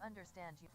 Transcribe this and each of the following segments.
understand you.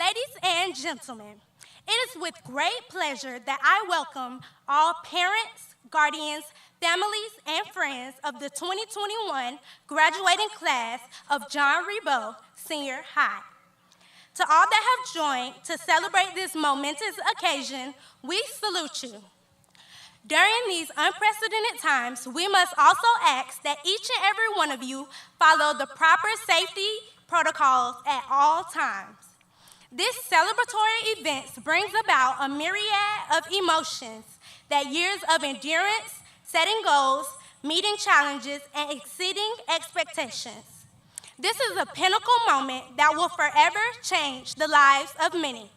Ladies and gentlemen, it is with great pleasure that I welcome all parents, guardians, families, and friends of the 2021 graduating class of John Ribault Senior High. To all that have joined to celebrate this momentous occasion, we salute you. During these unprecedented times, we must also ask that each and every one of you follow the proper safety protocols at all times. This celebratory event brings about a myriad of emotions that years of endurance, setting goals, meeting challenges, and exceeding expectations. This is a pinnacle moment that will forever change the lives of many.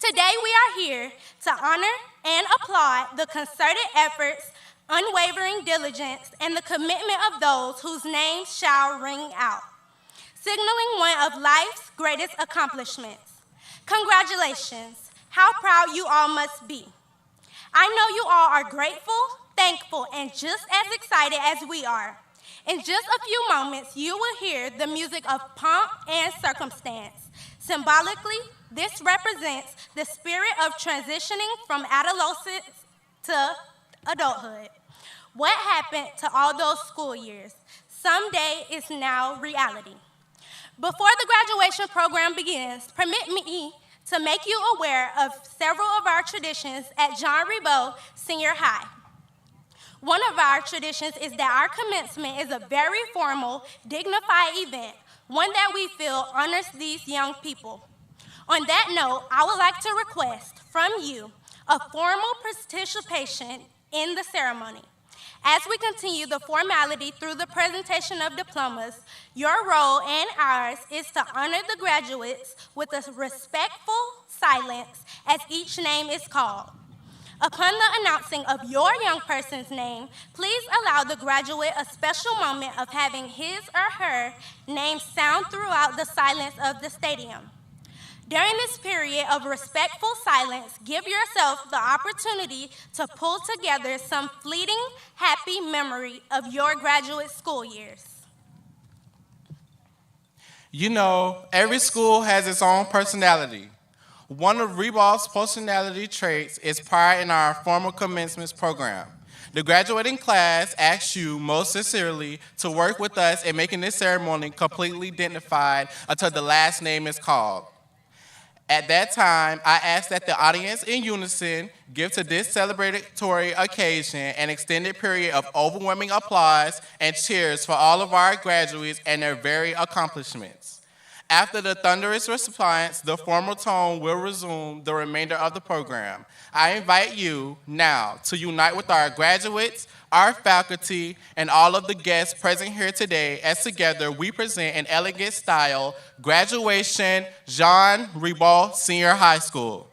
Today we are here to honor and applaud the concerted efforts, unwavering diligence, and the commitment of those whose names shall ring out, signaling one of life's greatest accomplishments. Congratulations. How proud you all must be. I know you all are grateful, thankful, and just as excited as we are. In just a few moments, you will hear the music of pomp and circumstance. Symbolically, this represents the spirit of transitioning from adolescence to adulthood. What happened to all those school years? Someday is now reality. Before the graduation program begins, permit me to make you aware of several of our traditions at John Ribault Senior High. One of our traditions is that our commencement is a very formal, dignified event, one that we feel honors these young people. On that note, I would like to request from you a formal participation in the ceremony. As we continue the formality through the presentation of diplomas, your role and ours is to honor the graduates with a respectful silence as each name is called. Upon the announcing of your young person's name, please allow the graduate a special moment of having his or her name sound throughout the silence of the stadium. During this period of respectful silence, give yourself the opportunity to pull together some fleeting, happy memory of your graduate school years. You know, every school has its own personality. One of Ribault's personality traits is pride in our formal commencement program. The graduating class asks you most sincerely to work with us in making this ceremony completely dignified until the last name is called. At that time, I ask that the audience in unison give to this celebratory occasion an extended period of overwhelming applause and cheers for all of our graduates and their varied accomplishments. After the thunderous response, the formal tone will resume the remainder of the program. I invite you now to unite with our graduates, our faculty, and all of the guests present here today as together we present in elegant style Graduation Jean Ribault Senior High School.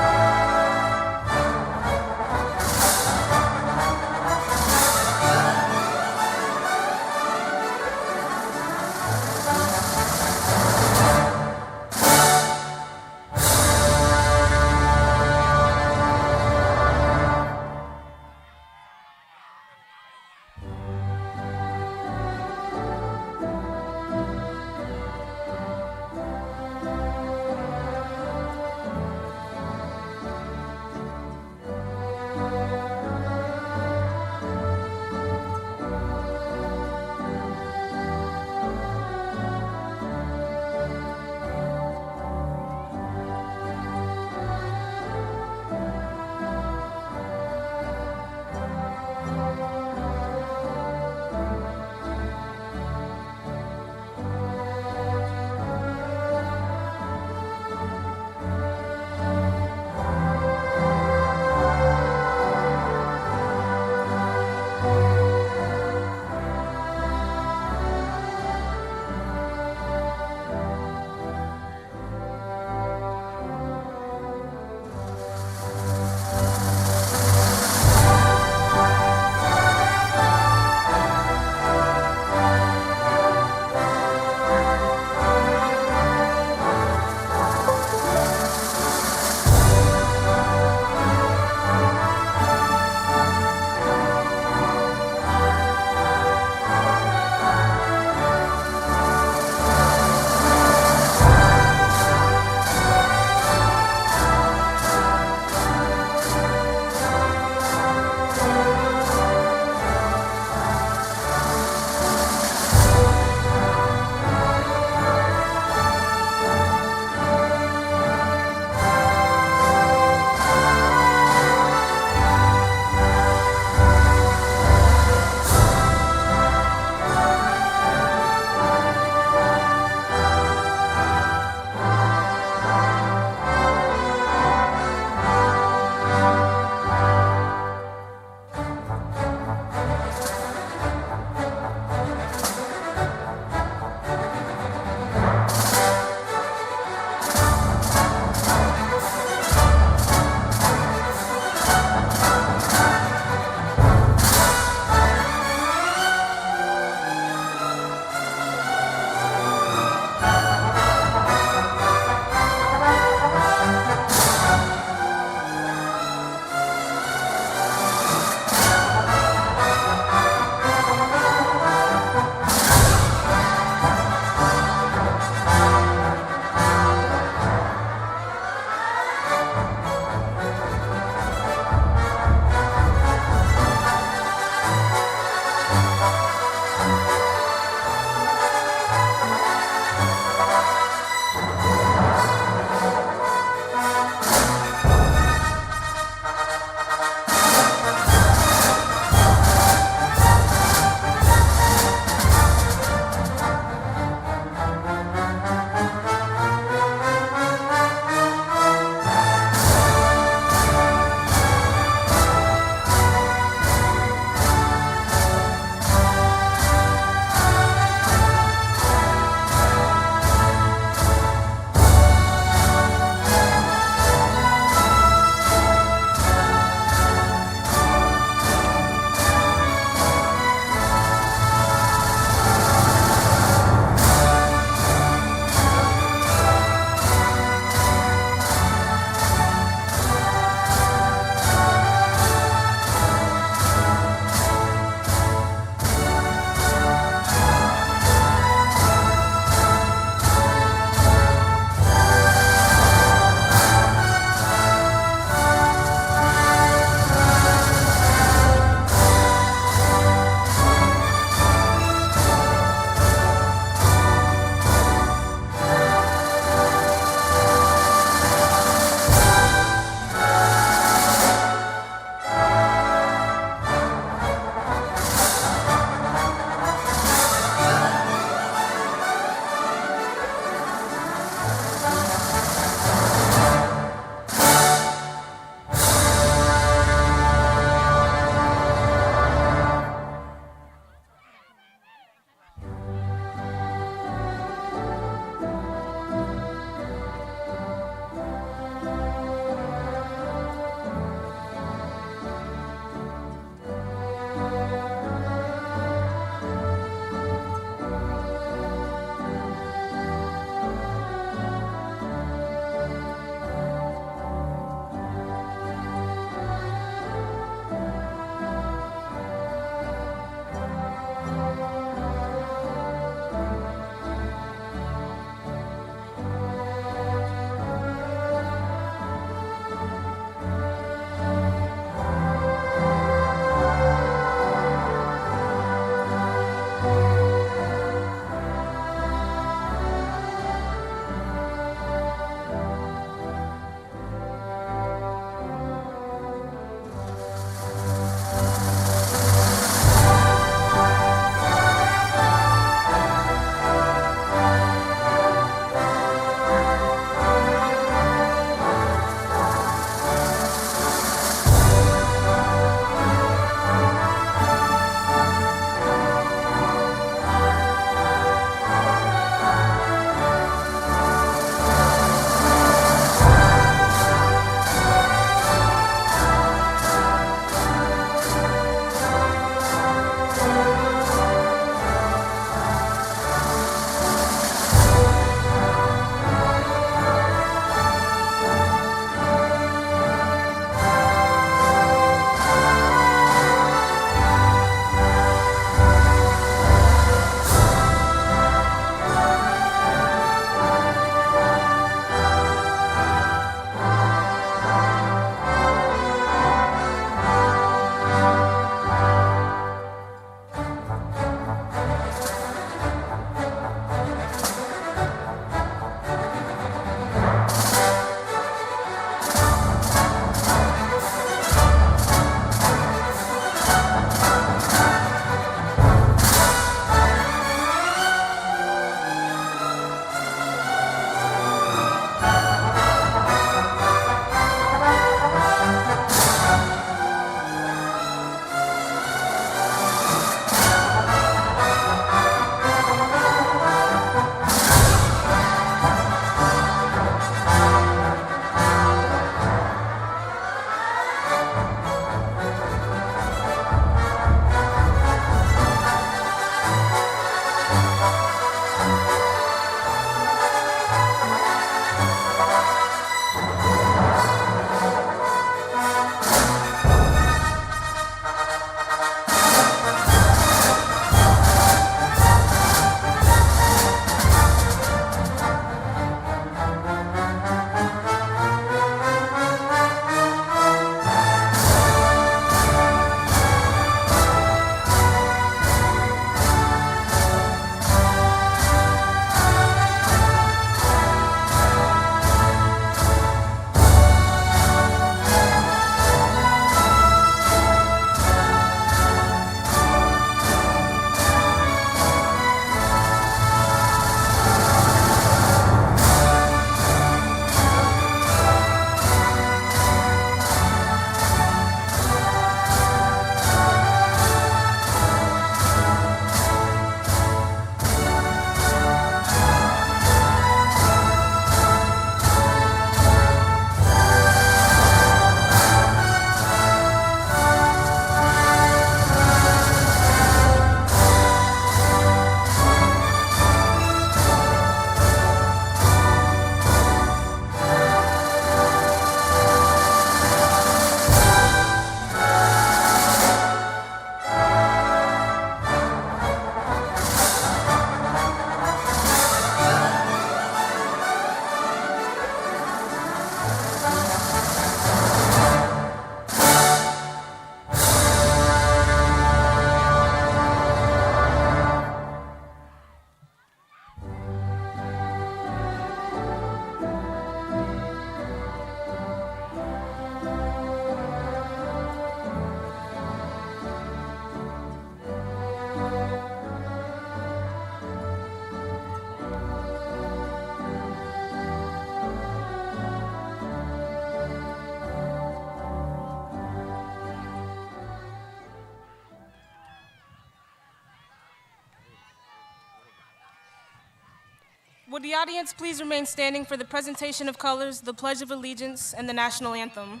Would the audience please remain standing for the presentation of colors, the Pledge of Allegiance, and the National Anthem?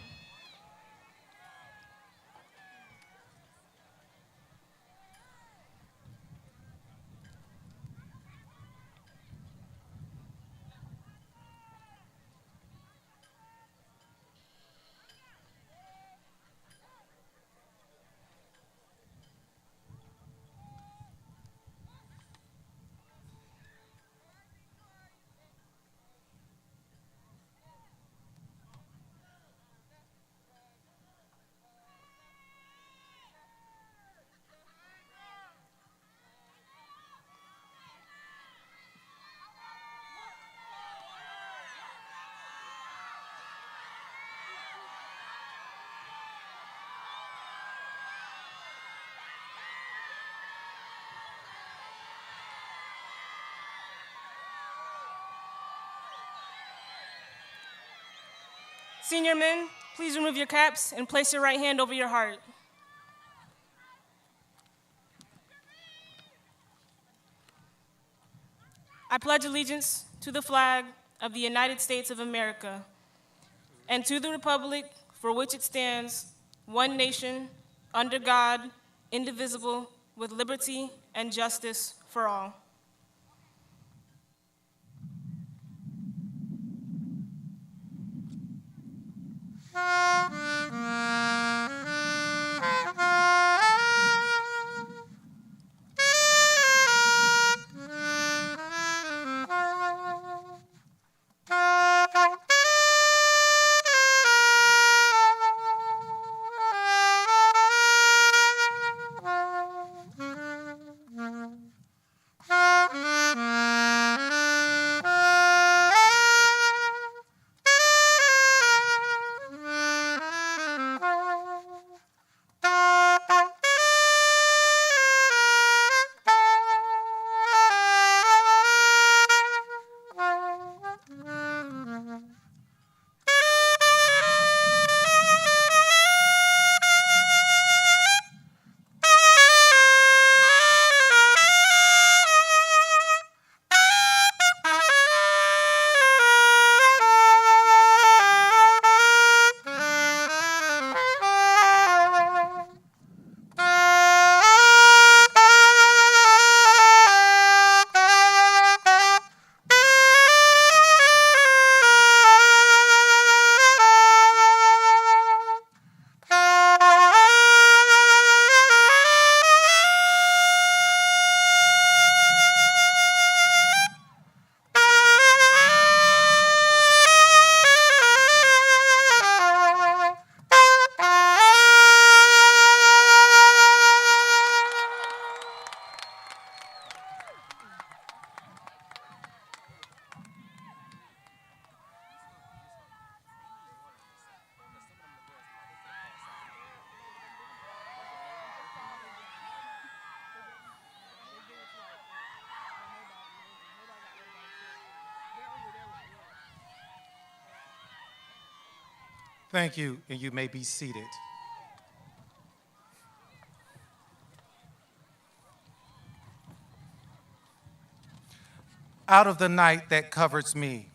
Senior men, please remove your caps and place your right hand over your heart. I pledge allegiance to the flag of the United States of America and to the republic for which it stands, one nation, under God, indivisible, with liberty and justice for all. Thank you, and you may be seated. Out of the night that covers me,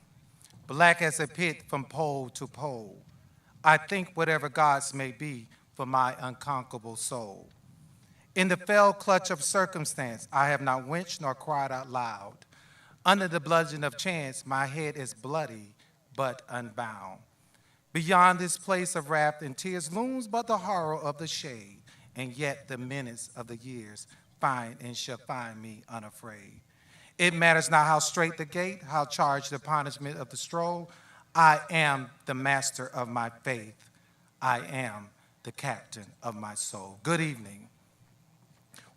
black as a pit from pole to pole, I think whatever gods may be for my unconquerable soul. In the fell clutch of circumstance, I have not winced nor cried out loud. Under the bludgeon of chance, my head is bloody but unbound. Beyond this place of wrath and tears looms but the horror of the shade, and yet the menace of the years find and shall find me unafraid. It matters not how straight the gate, how charged the punishment of the stroll. I am the master of my faith. I am the captain of my soul. Good evening.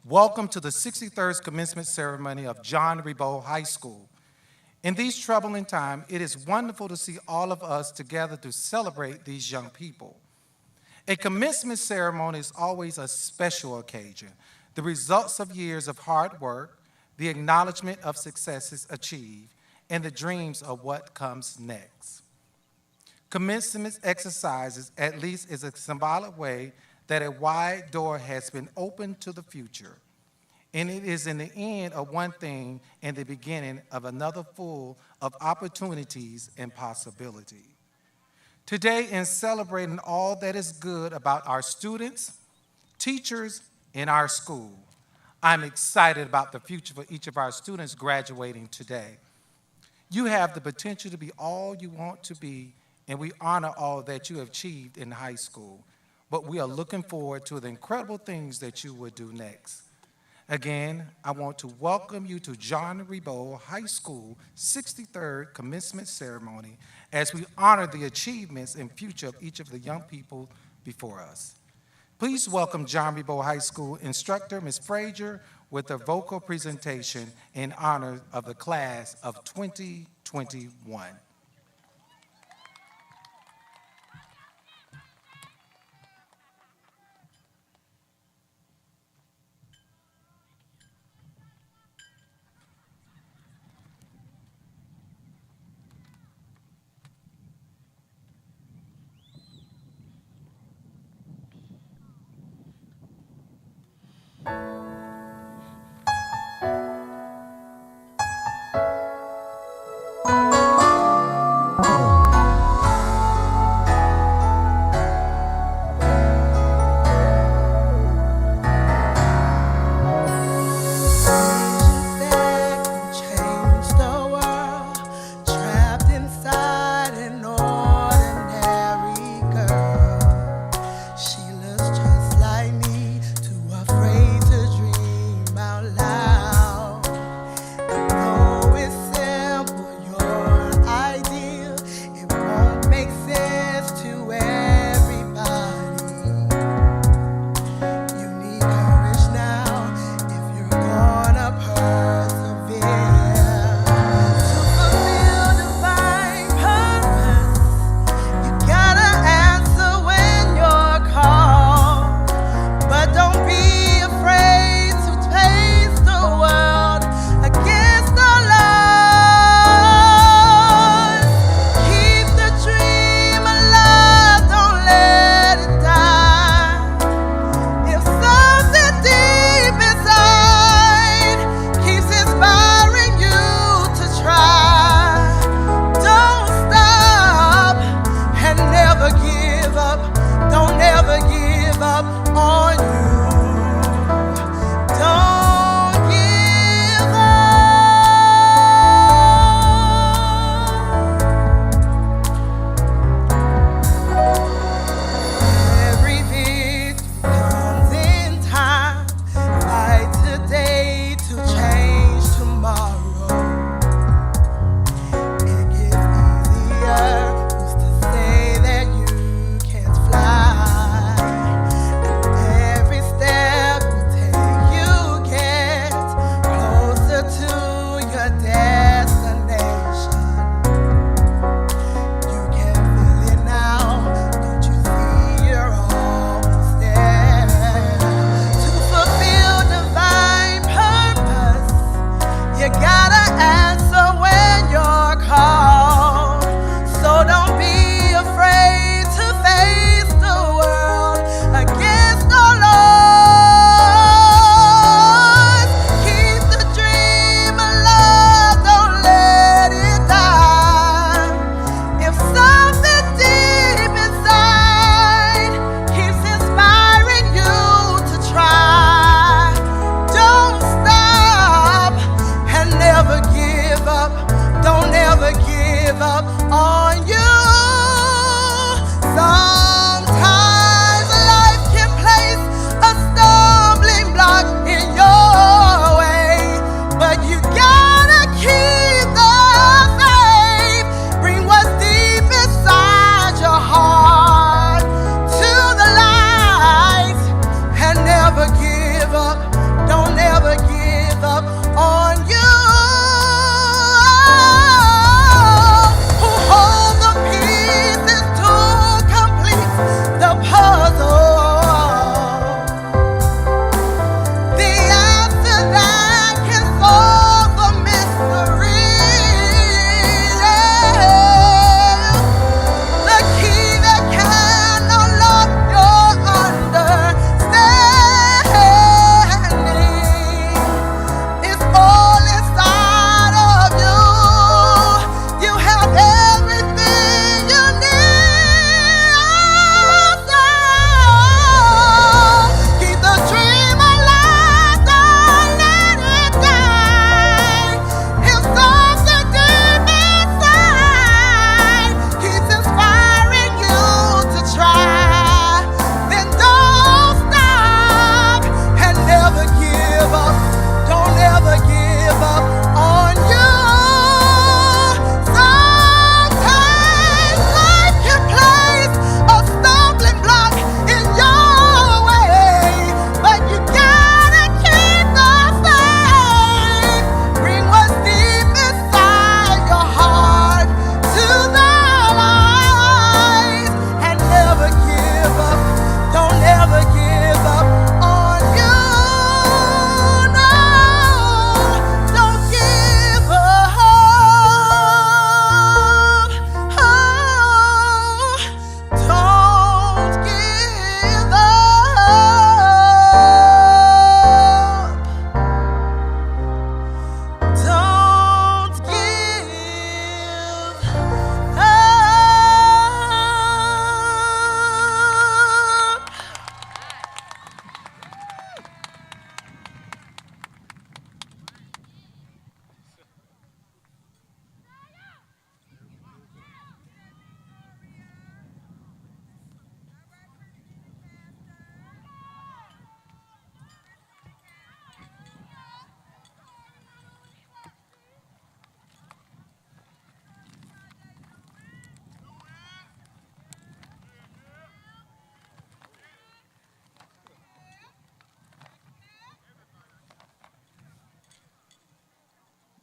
Welcome to the 63rd commencement ceremony of John Ribault High School. In these troubling times, it is wonderful to see all of us together to celebrate these young people. A commencement ceremony is always a special occasion, the results of years of hard work, the acknowledgement of successes achieved, and the dreams of what comes next. Commencement exercises, at least, is a symbolic way that a wide door has been opened to the future. And it is in the end of one thing and the beginning of another full of opportunities and possibility. Today, in celebrating all that is good about our students, teachers, and our school, I'm excited about the future for each of our students graduating today. You have the potential to be all you want to be, and we honor all that you have achieved in high school. But we are looking forward to the incredible things that you will do next. Again, I want to welcome you to John Ribault High School 63rd commencement ceremony as we honor the achievements and future of each of the young people before us. Please welcome John Ribault High School instructor, Ms. Frazier, with a vocal presentation in honor of the class of 2021.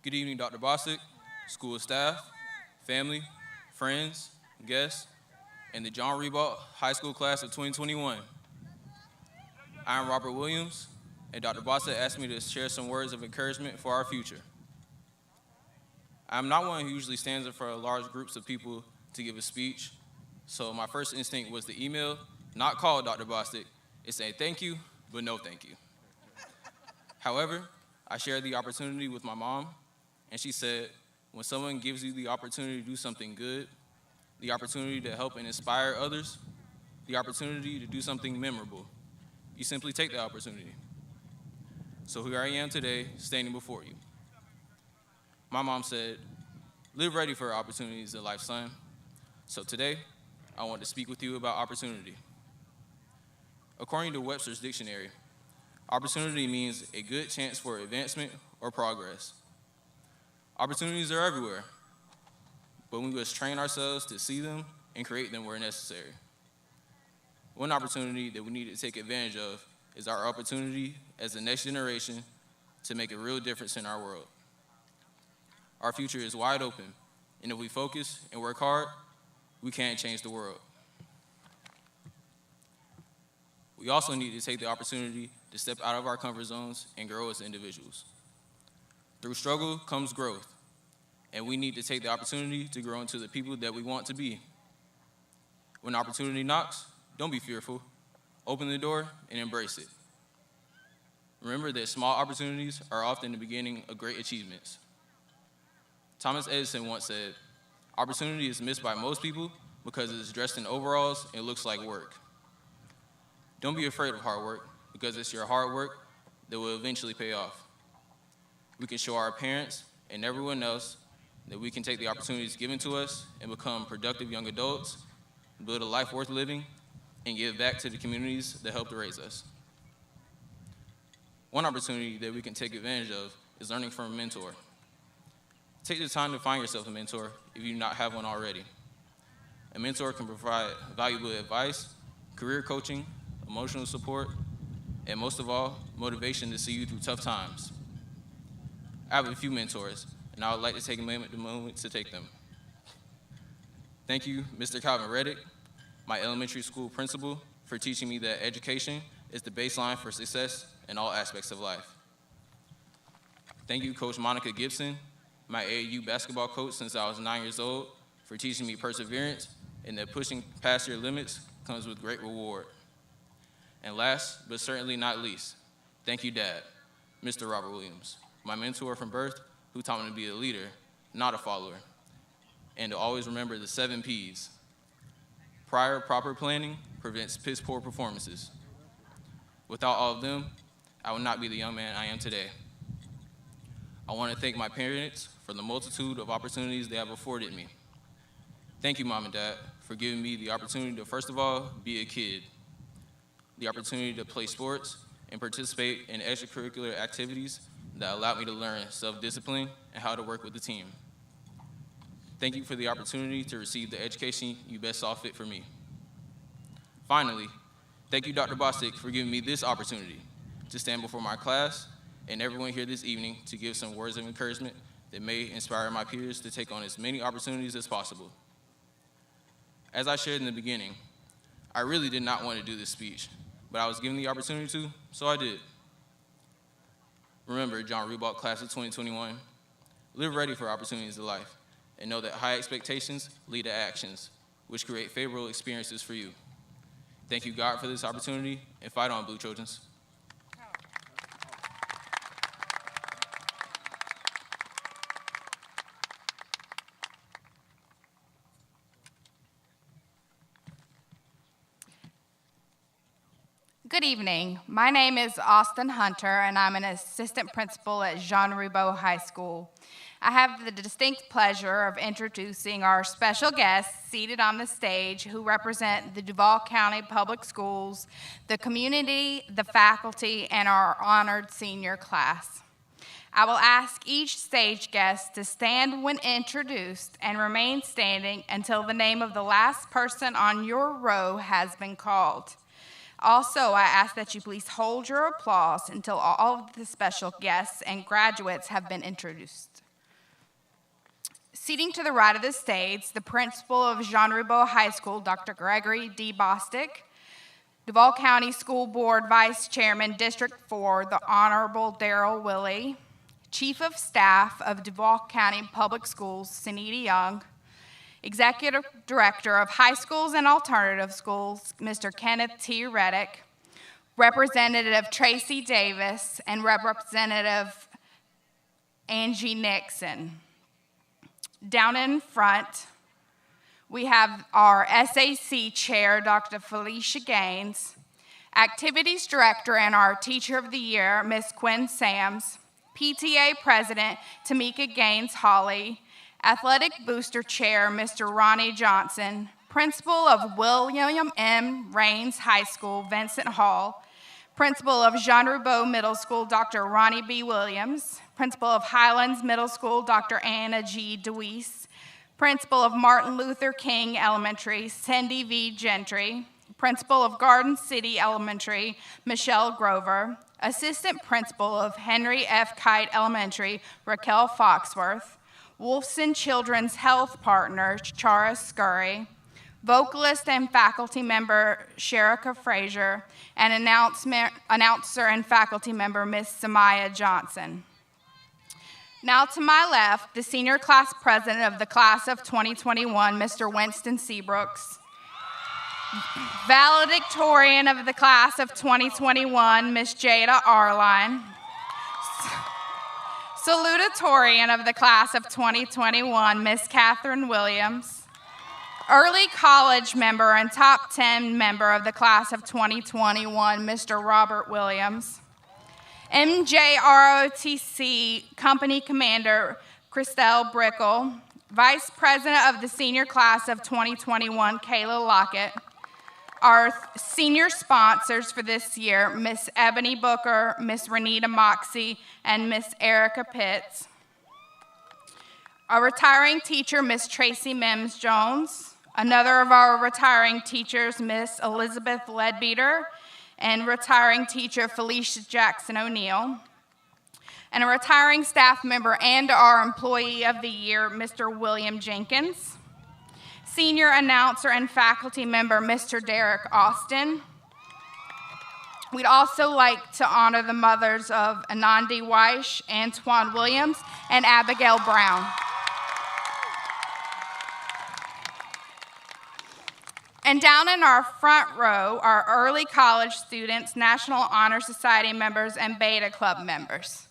Good evening, Dr. Bostic, school staff, family, friends, guests, and the John Ribault High School class of 2021. I am Robert Williams, and Dr. Bostic asked me to share some words of encouragement for our future. I'm not one who usually stands in front of large groups of people to give a speech, so my first instinct was to email, not call Dr. Bostic, and say thank you, but no thank you. However, I shared the opportunity with my mom, and she said, when someone gives you the opportunity to do something good, the opportunity to help and inspire others, the opportunity to do something memorable, you simply take the opportunity. So here I am today, standing before you. My mom said, live ready for opportunities in life, son. So today, I want to speak with you about opportunity. According to Webster's dictionary, opportunity means a good chance for advancement or progress. Opportunities are everywhere, but we must train ourselves to see them and create them where necessary. One opportunity that we need to take advantage of is our opportunity as the next generation to make a real difference in our world. Our future is wide open, and if we focus and work hard, we can change the world. We also need to take the opportunity to step out of our comfort zones and grow as individuals. Through struggle comes growth, and we need to take the opportunity to grow into the people that we want to be. When opportunity knocks, don't be fearful. Open the door and embrace it. Remember that small opportunities are often the beginning of great achievements. Thomas Edison once said, opportunity is missed by most people because it is dressed in overalls and looks like work. Don't be afraid of hard work, because it's your hard work that will eventually pay off. We can show our parents and everyone else that we can take the opportunities given to us and become productive young adults, build a life worth living, and give back to the communities that helped raise us. One opportunity that we can take advantage of is learning from a mentor. Take the time to find yourself a mentor if you do not have one already. A mentor can provide valuable advice, career coaching, emotional support, and most of all, motivation to see you through tough times. I have a few mentors, and I would like to take a moment to take them. Thank you, Mr. Calvin Reddick, my elementary school principal, for teaching me that education is the baseline for success in all aspects of life. Thank you, Coach Monica Gibson, my AAU basketball coach since I was 9 years old, for teaching me perseverance and that pushing past your limits comes with great reward. And last, but certainly not least, thank you, Dad, Mr. Robert Williams, my mentor from birth, who taught me to be a leader, not a follower, and to always remember the 7 Ps. Prior proper planning prevents piss-poor performances. Without all of them, I would not be the young man I am today. I want to thank my parents for the multitude of opportunities they have afforded me. Thank you, Mom and Dad, for giving me the opportunity to, first of all, be a kid, the opportunity to play sports and participate in extracurricular activities that allowed me to learn self-discipline and how to work with the team. Thank you for the opportunity to receive the education you best saw fit for me. Finally, thank you, Dr. Bostic, for giving me this opportunity to stand before my class and everyone here this evening to give some words of encouragement that may inspire my peers to take on as many opportunities as possible. As I shared in the beginning, I really did not want to do this speech, but I was given the opportunity to, so I did. Remember, John Ribault class of 2021, live ready for opportunities in life, and know that high expectations lead to actions, which create favorable experiences for you. Thank you, God, for this opportunity, and fight on, Blue Trojans. Good evening. My name is Austin Hunter, and I'm an assistant principal at Jean Ribault High School. I have the distinct pleasure of introducing our special guests seated on the stage who represent the Duval County Public Schools, the community, the faculty, and our honored senior class. I will ask each stage guest to stand when introduced and remain standing until the name of the last person on your row has been called. Also, I ask that you please hold your applause until all of the special guests and graduates have been introduced. Seating to the right of the stage, the principal of Jean Ribault High School, Dr. Gregory D. Bostic, Duval County School Board Vice Chairman, District 4, the Honorable Darrell Willey, Chief of Staff of Duval County Public Schools, Sunita Young, Executive Director of High Schools and Alternative Schools, Mr. Kenneth T. Reddick, Representative Tracy Davis, and Representative Angie Nixon. Down in front, we have our SAC Chair, Dr. Felicia Gaines, Activities Director and our Teacher of the Year, Ms. Quinn Sams, PTA President, Tamika Gaines Hawley, Athletic Booster Chair, Mr. Ronnie Johnson, Principal of William M. Raines High School, Vincent Hall, Principal of Jean Ribault Middle School, Dr. Ronnie B. Williams, Principal of Highlands Middle School, Dr. Anna G. DeWeese, Principal of Martin Luther King Elementary, Cindy V. Gentry, Principal of Garden City Elementary, Michelle Grover, Assistant Principal of Henry F. Kite Elementary, Raquel Foxworth, Wolfson Children's Health Partner, Chara Scurry, vocalist and faculty member Sherika Frazier, and announcer and faculty member Miss Samaya Johnson. Now to my left, the senior class president of the class of 2021, Mr. Winston Seabrooks, valedictorian of the class of 2021, Miss Jada Arline, salutatorian of the class of 2021, Miss Catherine Williams, early college member and top 10 member of the class of 2021, Mr. Robert Williams, MJROTC Company Commander Christelle Brickle, Vice President of the senior class of 2021, Kayla Lockett, our senior sponsors for this year, Miss Ebony Booker, Miss Renita Moxie, and Miss Erica Pitts. Our retiring teacher, Miss Tracy Mims Jones. Another of our retiring teachers, Miss Elizabeth Ledbeater, and retiring teacher, Felicia Jackson O'Neill. And a retiring staff member and our employee of the year, Mr. William Jenkins. Senior announcer and faculty member, Mr. Derek Austin. We'd also like to honor the mothers of Anandi Weish, Antoine Williams, and Abigail Brown. And down in our front row are early college students, National Honor Society members, and Beta Club members.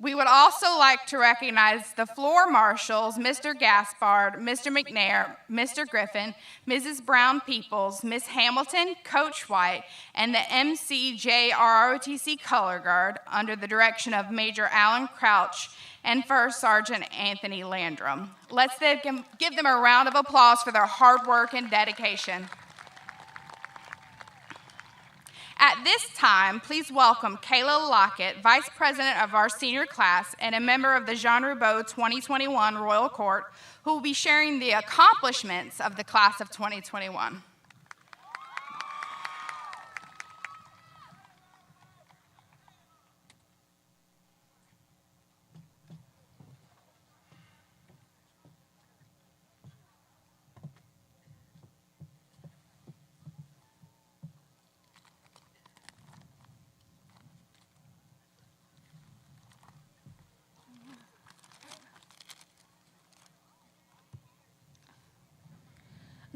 We would also like to recognize the floor marshals, Mr. Gaspard, Mr. McNair, Mr. Griffin, Mrs. Brown Peoples, Ms. Hamilton, Coach White, and the MCJROTC Color Guard under the direction of Major Alan Crouch and First Sergeant Anthony Landrum. Let's give them a round of applause for their hard work and dedication. At this time, please welcome Kayla Lockett, Vice President of our senior class and a member of the Jean Ribault 2021 Royal Court, who will be sharing the accomplishments of the class of 2021.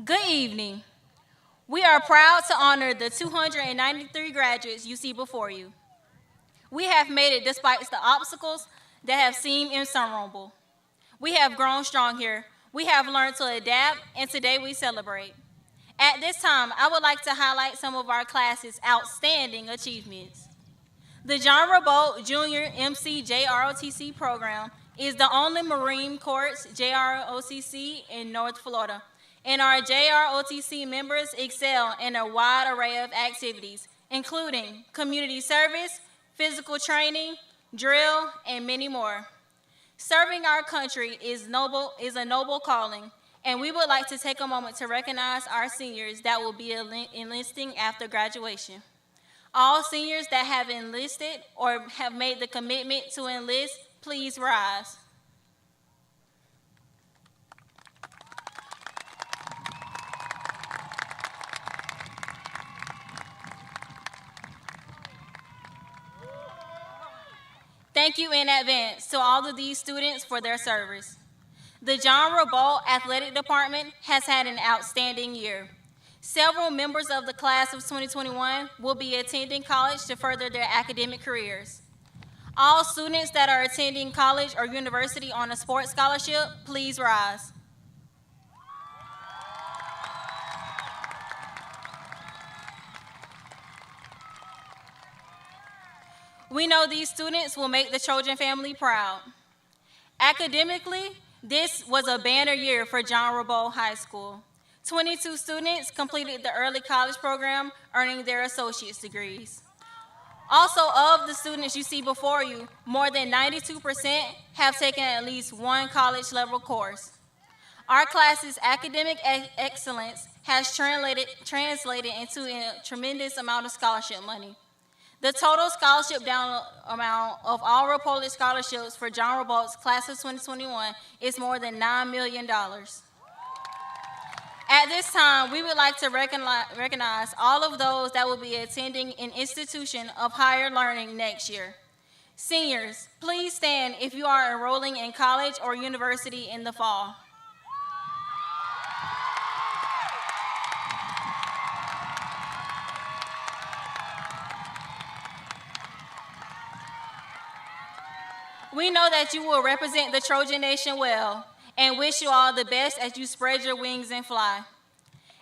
Good evening. We are proud to honor the 293 graduates you see before you. We have made it despite the obstacles that have seemed insurmountable. We have grown strong here. We have learned to adapt, and today we celebrate. At this time, I would like to highlight some of our class's outstanding achievements. The Jean Ribault Junior MCJROTC program is the only Marine Corps JROTC in North Florida, and our JROTC members excel in a wide array of activities, including community service, physical training, drill, and many more. Serving our country is a noble calling, and we would like to take a moment to recognize our seniors that will be enlisting after graduation. All seniors that have enlisted or have made the commitment to enlist please rise. Thank you in advance to all of these students for their service. The John Ribault Athletic Department has had an outstanding year. Several members of the class of 2021 will be attending college to further their academic careers. All students that are attending college or university on a sports scholarship, please rise. We know these students will make the Trojan family proud. Academically, this was a banner year for John Ribault High School. 22 students completed the early college program, earning their associate's degrees. Also, of the students you see before you, more than 92% have taken at least one college-level course. Our class's academic excellence has translated into a tremendous amount of scholarship money. The total scholarship down amount of all reported scholarships for John Ribault's class of 2021 is more than $9 million. At this time, we would like to recognize all of those that will be attending an institution of higher learning next year. Seniors, please stand if you are enrolling in college or university in the fall. We know that you will represent the Trojan Nation well and wish you all the best as you spread your wings and fly.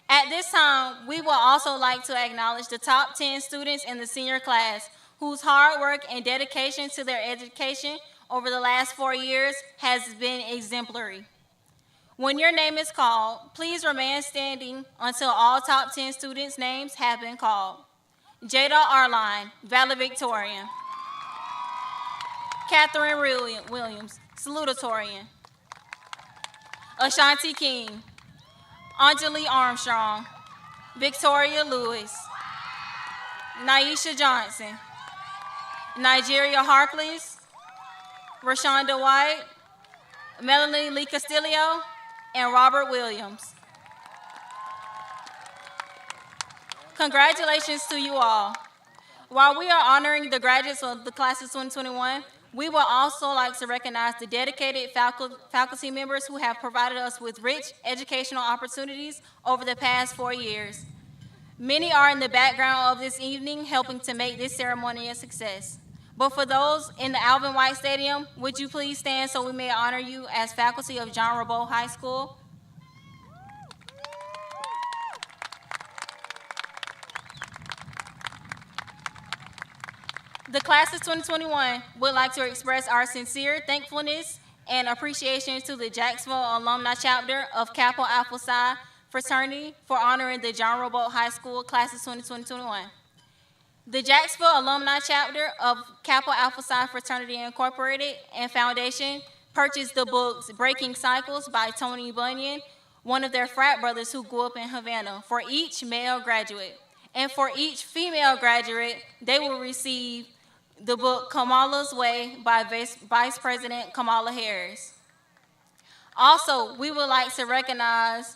At this time, we would also like to acknowledge the top 10 students in the senior class whose hard work and dedication to their education over the last 4 years has been exemplary. When your name is called, please remain standing until all top 10 students' names have been called. Jada Arline, valedictorian. Catherine Williams, salutatorian. Ashanti King, Anjali Armstrong, Victoria Lewis, Naisha Johnson, Nigeria Harkless, Rashonda White, Melanie Lee Castillo, and Robert Williams. Congratulations to you all. While we are honoring the graduates of the class of 2021, we would also like to recognize the dedicated faculty members who have provided us with rich educational opportunities over the past 4 years. Many are in the background of this evening helping to make this ceremony a success. But for those in the Alvin White Stadium, would you please stand so we may honor you as faculty of John Ribault High School? The class of 2021 would like to express our sincere thankfulness and appreciation to the Jacksonville Alumni Chapter of Kappa Alpha Psi Fraternity for honoring the John Ribault High School class of 2021. The Jacksonville Alumni Chapter of Kappa Alpha Psi Fraternity Incorporated and Foundation purchased the books Breaking Cycles by Tony Bunyan, one of their frat brothers who grew up in Havana, for each male graduate. And for each female graduate, they will receive the book Kamala's Way by Vice President Kamala Harris. Also, we would like to recognize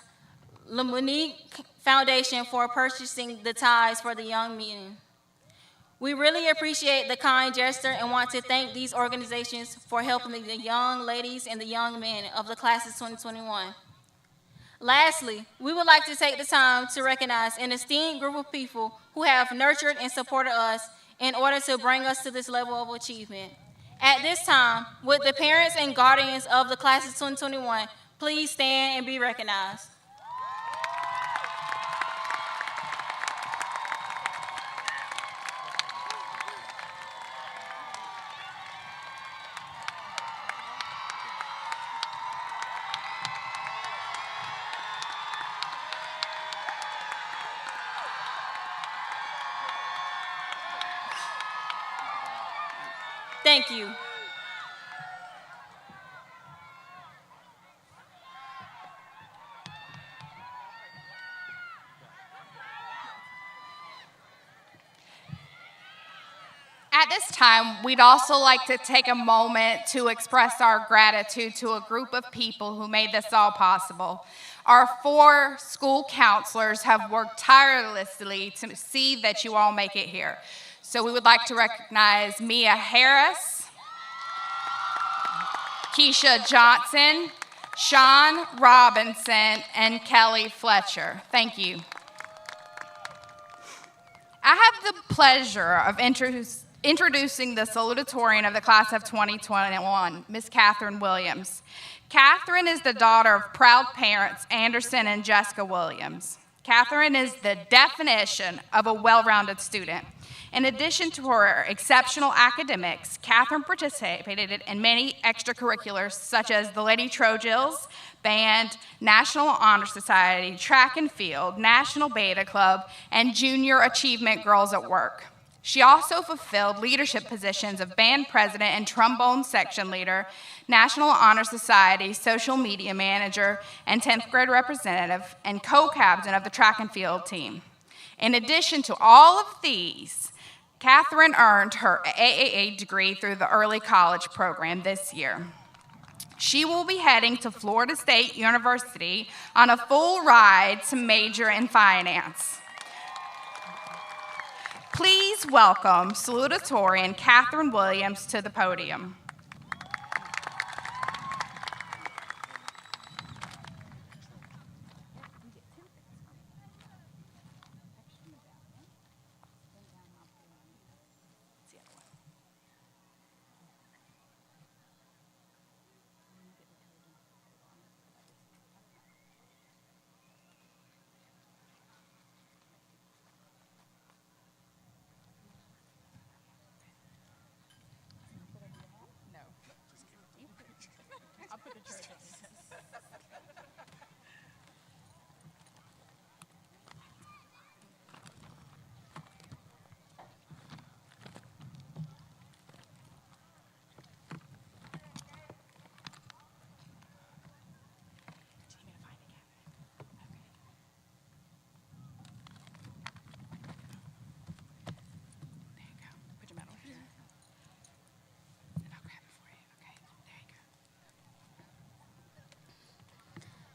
the Monique Foundation for purchasing the ties for the young men. We really appreciate the kind gesture and want to thank these organizations for helping the young ladies and the young men of the class of 2021. Lastly, we would like to take the time to recognize an esteemed group of people who have nurtured and supported us in order to bring us to this level of achievement. At this time, would the parents and guardians of the class of 2021 please stand and be recognized? Thank you. At this time, we'd also like to take a moment to express our gratitude to a group of people who made this all possible. Our 4 school counselors have worked tirelessly to see that you all make it here. So we would like to recognize Mia Harris, Keisha Johnson, Sean Robinson, and Kelly Fletcher. Thank you. I have the pleasure of introducing the salutatorian of the class of 2021, Ms. Catherine Williams. Catherine is the daughter of proud parents Anderson and Jessica Williams. Catherine is the definition of a well-rounded student. In addition to her exceptional academics, Catherine participated in many extracurriculars such as the Lady Trojans, band, National Honor Society, track and field, National Beta Club, and Junior Achievement Girls at Work. She also fulfilled leadership positions of band president and trombone section leader, National Honor Society social media manager, and 10th grade representative, and co-captain of the track and field team. In addition to all of these, Catherine earned her AAA degree through the early college program this year. She will be heading to Florida State University on a full ride to major in finance. Please welcome salutatorian Catherine Williams to the podium.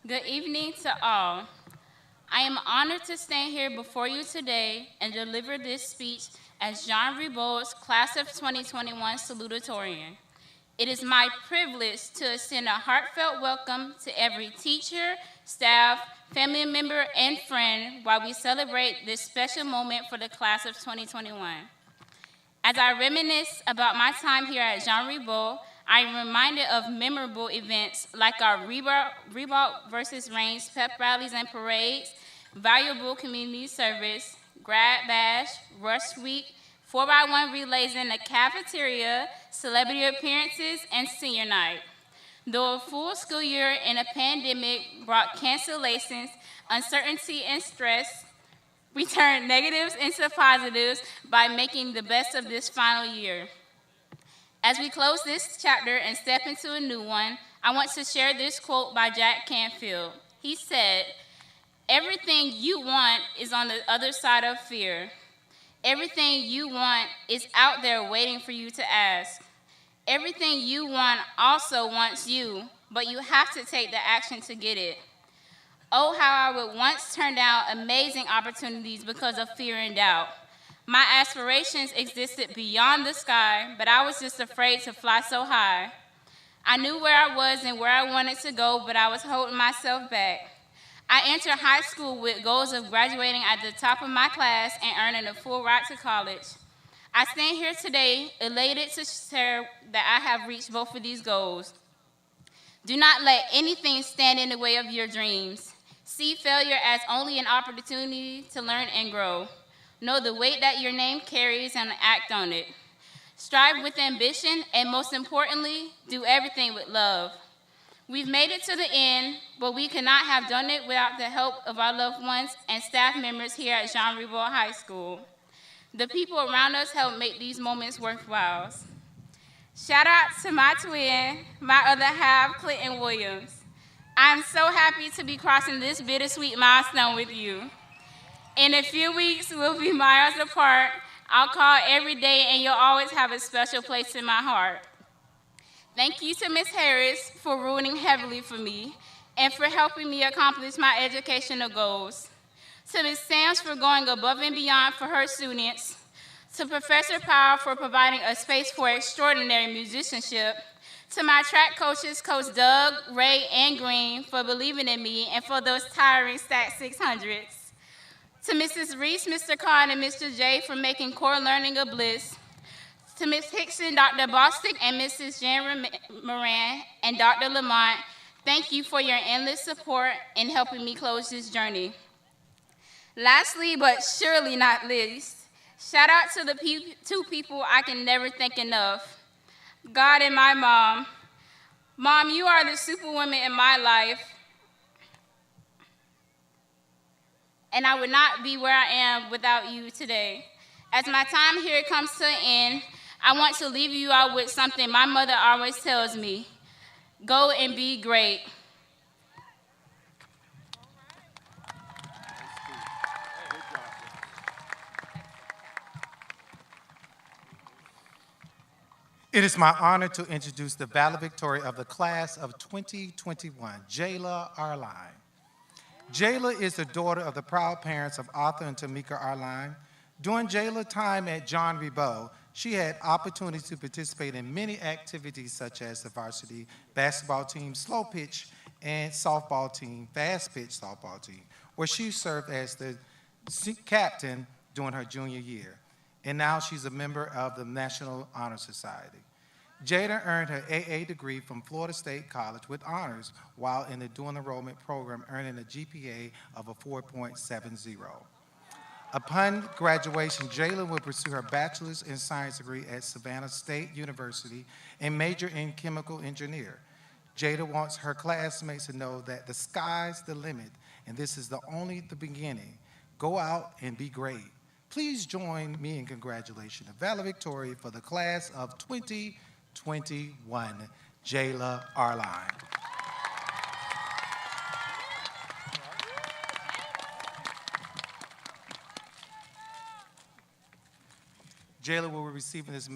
Good evening to all. I am honored to stand here before you today and deliver this speech as John Ribault's Class of 2021 salutatorian. It is my privilege to extend a heartfelt welcome to every teacher, staff, family member, and friend while we celebrate this special moment for the Class of 2021. As I reminisce about my time here at Jean Ribault, I am reminded of memorable events like our Ribault versus Reigns pep rallies and parades, valuable community service, grad bash, rush week, 4x1 relays in the cafeteria, celebrity appearances, and senior night. Though a full school year in a pandemic brought cancellations, uncertainty, and stress, we turned negatives into positives by making the best of this final year. As we close this chapter and step into a new one, I want to share this quote by Jack Canfield. He said, "Everything you want is on the other side of fear. Everything you want is out there waiting for you to ask. Everything you want also wants you, but you have to take the action to get it. Oh, how I would once turn down amazing opportunities because of fear and doubt. My aspirations existed beyond the sky, but I was just afraid to fly so high. I knew where I was and where I wanted to go, but I was holding myself back. I entered high school with goals of graduating at the top of my class and earning a full ride to college. I stand here today elated to share that I have reached both of these goals. Do not let anything stand in the way of your dreams. See failure as only an opportunity to learn and grow. Know the weight that your name carries and act on it. Strive with ambition, and most importantly, do everything with love. We've made it to the end, but we could not have done it without the help of our loved ones and staff members here at Jean Ribault High School. The people around us help make these moments worthwhile. Shout out to my twin, my other half, Clinton Williams. I'm so happy to be crossing this bittersweet milestone with you. In a few weeks, we'll be miles apart. I'll call every day, and you'll always have a special place in my heart. Thank you to Ms. Harris for ruling heavily for me and for helping me accomplish my educational goals. To Ms. Sams for going above and beyond for her students. To Professor Powell for providing a space for extraordinary musicianship. To my track coaches, Coach Doug, Ray, and Green, for believing in me and for those tiring Stat 600s. To Mrs. Reese, Mr. Kahn, and Mr. J for making core learning a bliss. To Ms. Hickson, Dr. Bostic, and Mrs. Jan Moran, and Dr. Lamont, thank you for your endless support in helping me close this journey. Lastly, but surely not least, shout out to the two people I can never thank enough, God and my mom. Mom, you are the superwoman in my life, and I would not be where I am without you today. As my time here comes to an end, I want to leave you out with something my mother always tells me: go and be great. It is my honor to introduce the valedictorian of the class of 2021, Jayla Arline. Jayla is the daughter of the proud parents of Arthur and Tamika Arline. During Jayla's time at John Ribault, she had opportunity to participate in many activities such as the varsity basketball team, slow pitch, and softball team, fast pitch softball team, where she served as the captain during her junior year. And now she's a member of the National Honor Society. Jada earned her AA degree from Florida State College with honors while in the dual enrollment program, earning a GPA of a 4.70. Upon graduation, Jayla will pursue her bachelor's in science degree at Savannah State University and major in chemical engineer. Jada wants her classmates to know that the sky's the limit, and this is only the beginning. Go out and be great. Please join me in congratulating the valedictorian for the class of 2021, Jayla Arline. Jayla will be receiving this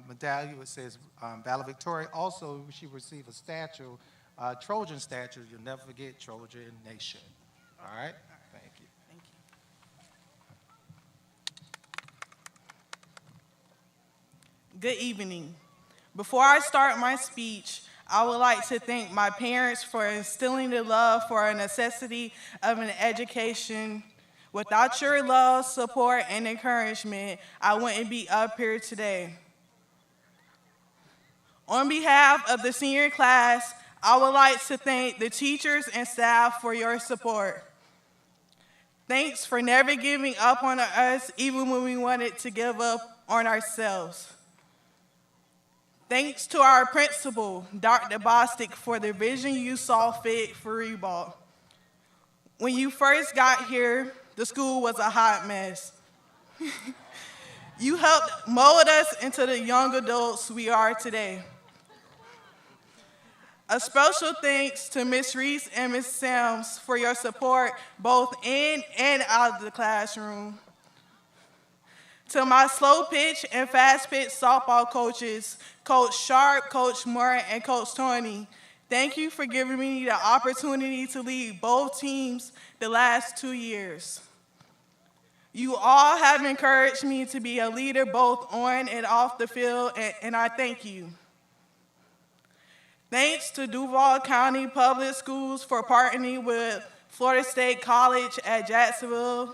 medallion. It says valedictorian. Also, she will receive a statue, Trojan statue. You'll never forget Trojan Nation. All right? Thank you. Good evening. Before I start my speech, I would like to thank my parents for instilling the love for a necessity of an education. Without your love, support, and encouragement, I wouldn't be up here today. On behalf of the senior class, I would like to thank the teachers and staff for your support. Thanks for never giving up on us, even when we wanted to give up on ourselves. Thanks to our principal, Dr. Bostic, for the vision you saw fit for Ribault. When you first got here, the school was a hot mess. You helped mold us into the young adults we are today. A special thanks to Ms. Reese and Ms. Sams for your support both in and out of the classroom. To my slow pitch and fast pitch softball coaches, Coach Sharp, Coach Moore, and Coach Tony, thank you for giving me the opportunity to lead both teams the last 2 years. You all have encouraged me to be a leader both on and off the field, and I thank you. Thanks to Duval County Public Schools for partnering with Florida State College at Jacksonville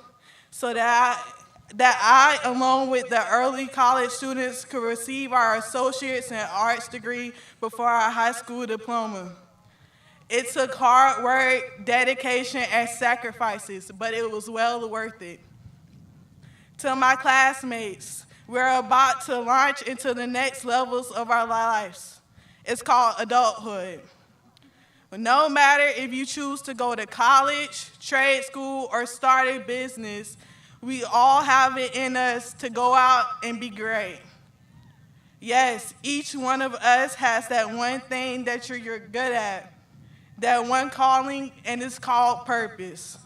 so that I, along with the early college students, could receive our associates in arts degree before our high school diploma. It took hard work, dedication, and sacrifices, but it was well worth it. To my classmates, we're about to launch into the next levels of our lives. It's called adulthood. No matter if you choose to go to college, trade school, or start a business, we all have it in us to go out and be great. Yes, each one of us has that one thing that you're good at, that one calling, and it's called purpose.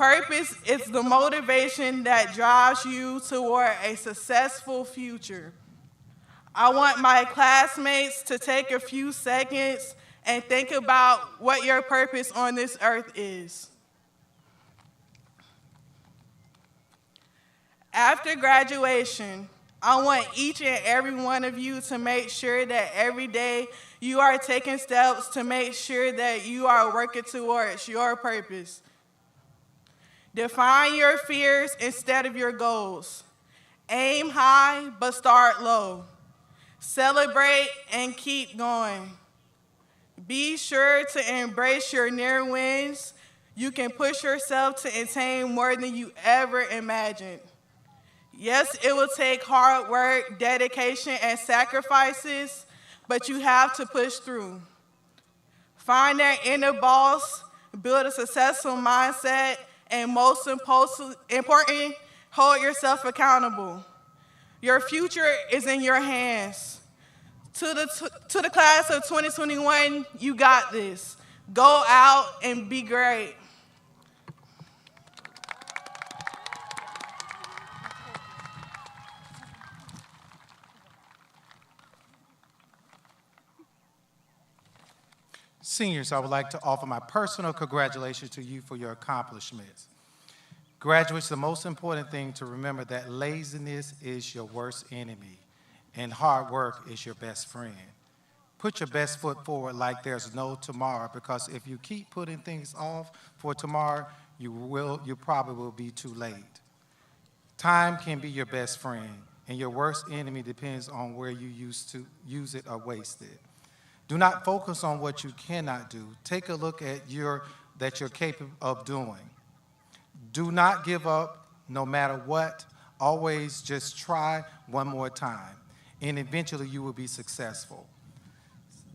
Purpose is the motivation that drives you toward a successful future. I want my classmates to take a few seconds and think about what your purpose on this earth is. After graduation, I want each and every one of you to make sure that every day you are taking steps to make sure that you are working towards your purpose. Define your fears instead of your goals. Aim high, but start low. Celebrate and keep going. Be sure to embrace your near wins. You can push yourself to attain more than you ever imagined. Yes, it will take hard work, dedication, and sacrifices, but you have to push through. Find that inner boss, build a successful mindset, and most important, hold yourself accountable. Your future is in your hands. To the class of 2021, you got this. Go out and be great. Seniors, I would like to offer my personal congratulations to you for your accomplishments. Graduates, the most important thing to remember that laziness is your worst enemy and hard work is your best friend. Put your best foot forward like there's no tomorrow, because if you keep putting things off for tomorrow, you probably will be too late. Time can be your best friend, and your worst enemy depends on where you used to use it or waste it. Do not focus on what you cannot do. Take a look at that you're capable of doing. Do not give up no matter what. Always just try one more time, and eventually you will be successful.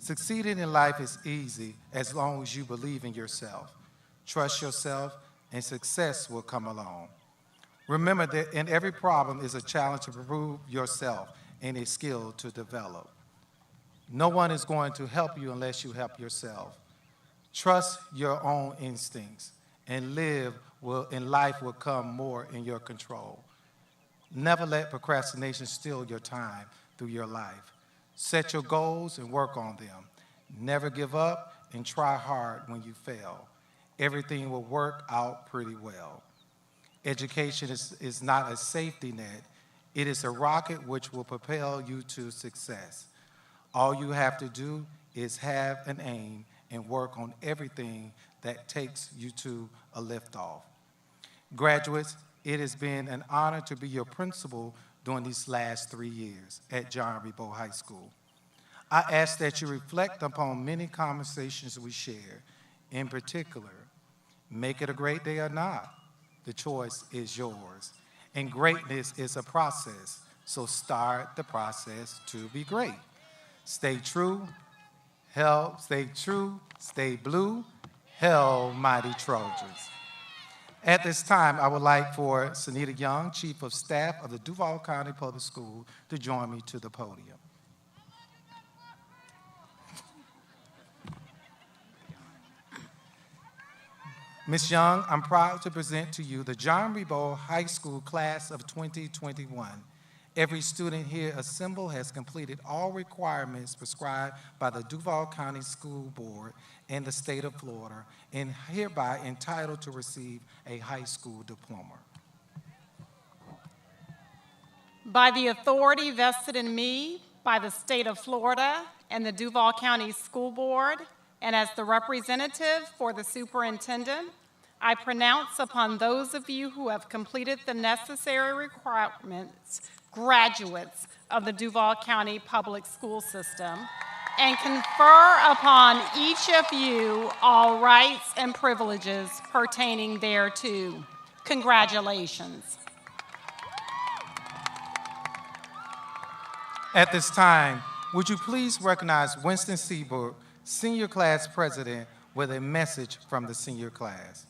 Succeeding in life is easy as long as you believe in yourself. Trust yourself, and success will come along. Remember that in every problem is a challenge to prove yourself and a skill to develop. No one is going to help you unless you help yourself. Trust your own instincts, and life will come more in your control. Never let procrastination steal your time through your life. Set your goals and work on them. Never give up and try hard when you fail. Everything will work out pretty well. Education is not a safety net. It is a rocket which will propel you to success. All you have to do is have an aim and work on everything that takes you to a liftoff. Graduates, it has been an honor to be your principal during these last 3 years at John Ribault High School. I ask that you reflect upon many conversations we shared. In particular, make it a great day or not. The choice is yours. And greatness is a process, so start the process to be great. Stay true, stay blue, hell, mighty Trojans. At this time, I would like for Sanita Young, Chief of Staff of the Duval County Public School, to join me to the podium. Ms. Young, I'm proud to present to you the John Ribault High School Class of 2021. Every student here assembled has completed all requirements prescribed by the Duval County School Board and the state of Florida, and hereby entitled to receive a high school diploma. By the authority vested in me by the state of Florida and the Duval County School Board, and as the representative for the superintendent, I pronounce upon those of you who have completed the necessary requirements graduates of the Duval County Public School System, and confer upon each of you all rights and privileges pertaining thereto. Congratulations. At this time, would you please recognize Winston Seabrook, Senior Class President, with a message from the senior class.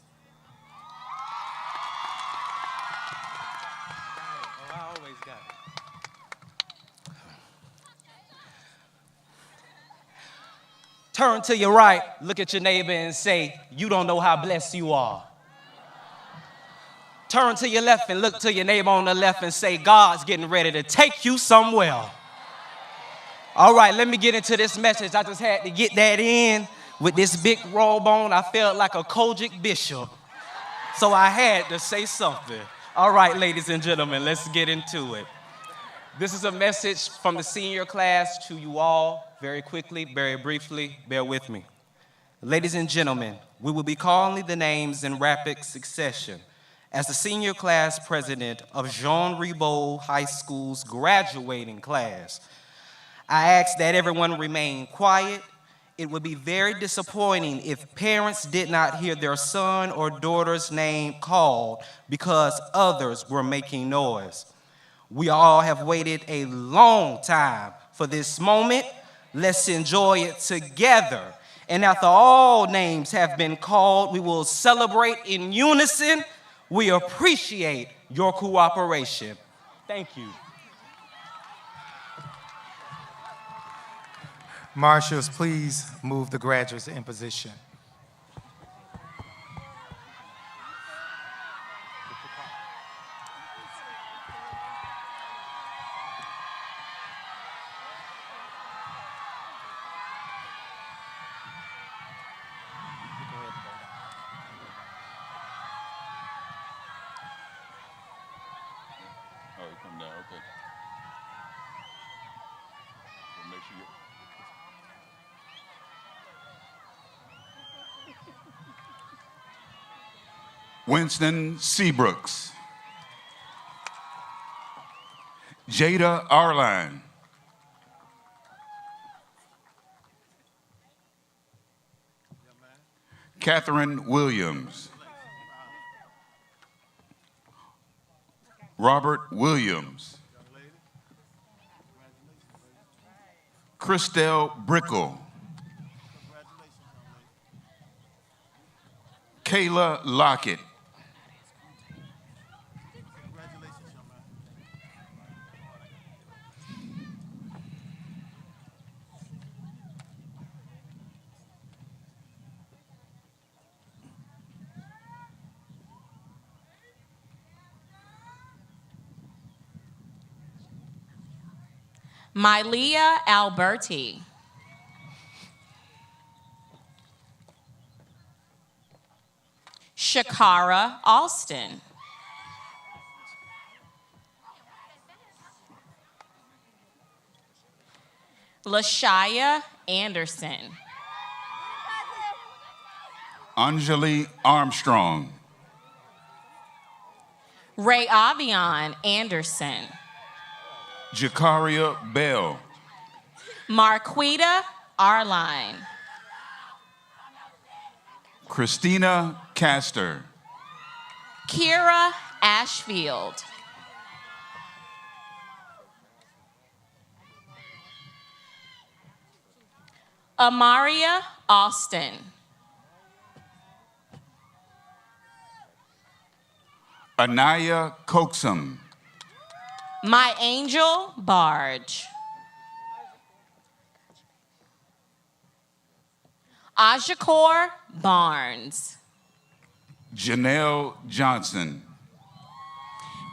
Turn to your right, look at your neighbor and say, "You don't know how blessed you are." Turn to your left and look to your neighbor on the left and say, God's getting ready to take you somewhere. All right, let me get into this message. I just had to get that in. With this big robe on, I felt like a Kojic bishop. So I had to say something. All right, ladies and gentlemen, let's get into it. This is a message from the senior class to you all. Very quickly, very briefly, bear with me. Ladies and gentlemen, we will be calling the names in rapid succession. As the senior class president of Jean Ribault High School's graduating class, I ask that everyone remain quiet. It would be very disappointing if parents did not hear their son or daughter's name called because others were making noise. We all have waited a long time for this moment. Let's enjoy it together. And after all names have been called, we will celebrate in unison. We appreciate your cooperation. Thank you. Marshals, please move the graduates in position. Oh, you come down, okay. So make sure you... Winston Seabrooks. Jada Arline. Catherine Williams. Robert Williams. Christelle Brickle. Kayla Lockett. Mylia Alberti. Shakara Alston. Lashaya Anderson. Anjali Armstrong. Ray Avion Anderson. Jakaria Bell. Marquita Arline. Christina Castor. Kira Ashfield. Amaria Austin. Anaya Coxum. My Angel Barge. Ajakor Barnes. Janelle Johnson.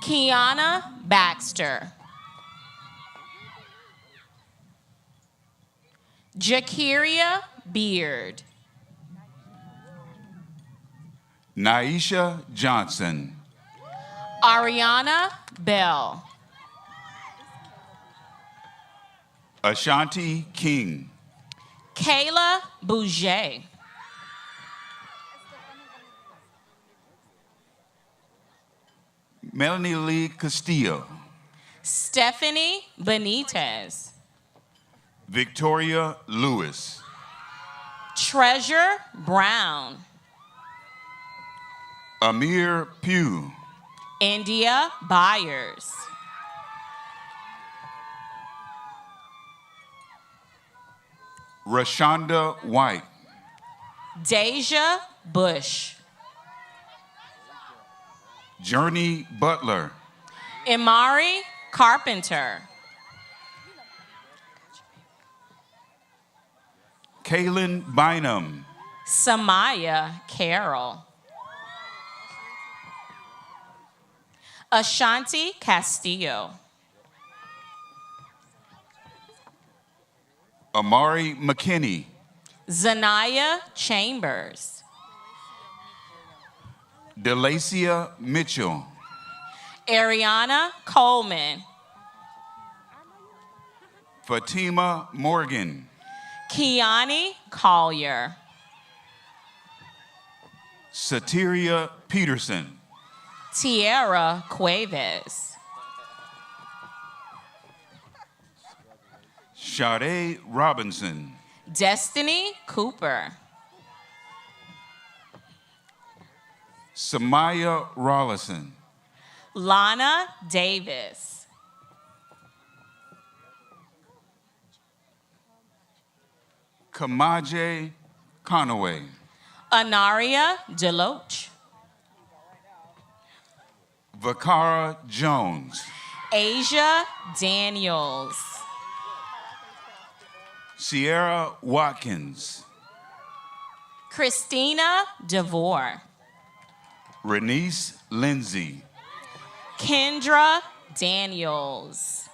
Kiana Baxter. Jakiria Beard. Naisha Johnson. Ariana Bell. Ashanti King. Kayla Bouget. Melanie Lee Castillo. Stephanie Benitez. Victoria Lewis. Treasure Brown. Amir Pugh. India Byers. Rashonda White. Deja Bush. Journey Butler. Imari Carpenter. Kaylin Bynum. Samaya Carroll. Ashanti Castillo. Amari McKinney. Zanaya Chambers. Delacia Mitchell. Ariana Coleman. Fatima Morgan. Kiani Collier. Sateria Peterson. Tierra Cuevas. Sade Robinson. Destiny Cooper. Samaya Rollison. Lana Davis. Kamaje Conaway. Anaria Deloach. Vakara Jones. Asia Daniels. Sierra Watkins. Christina DeVore. Renice Lindsay. Kendra Daniels.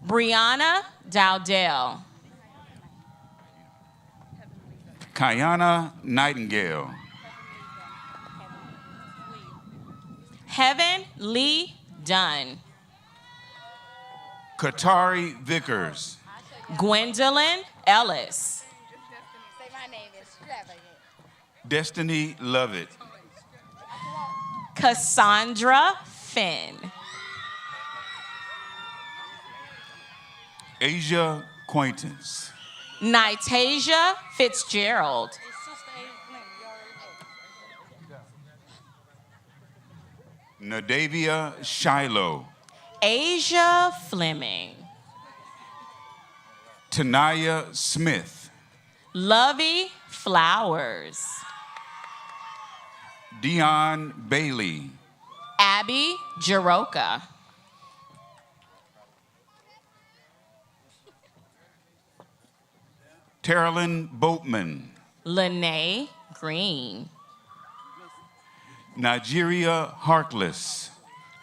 Brianna Dowdell. Kayana Nightingale. Heaven Lee Dunn. Katari Vickers. Gwendolyn Ellis. Destiny Lovett. Cassandra Finn. Asia Quaintance. Nitasia Fitzgerald. Nadavia Shiloh. Asia Fleming. Tanaya Smith. Lovey Flowers. Dion Bailey. Abby Jaroka. Terilyn Boatman. Lene Green. Nigeria Harkless.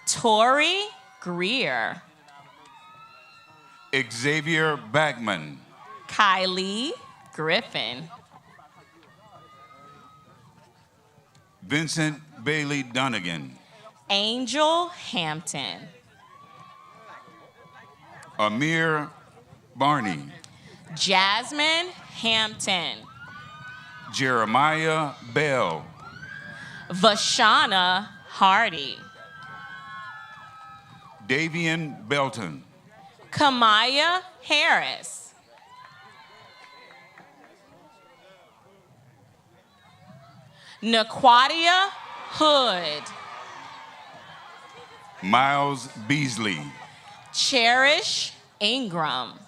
Tori Greer. Xavier Bagman. Kylie Griffin. Vincent Bailey Dunnigan. Angel Hampton. Amir Barney. Jasmine Hampton. Jeremiah Bell. Vashana Hardy. Davian Belton. Kamaya Harris. Naquadia Hood. Miles Beasley. Cherish Ingram.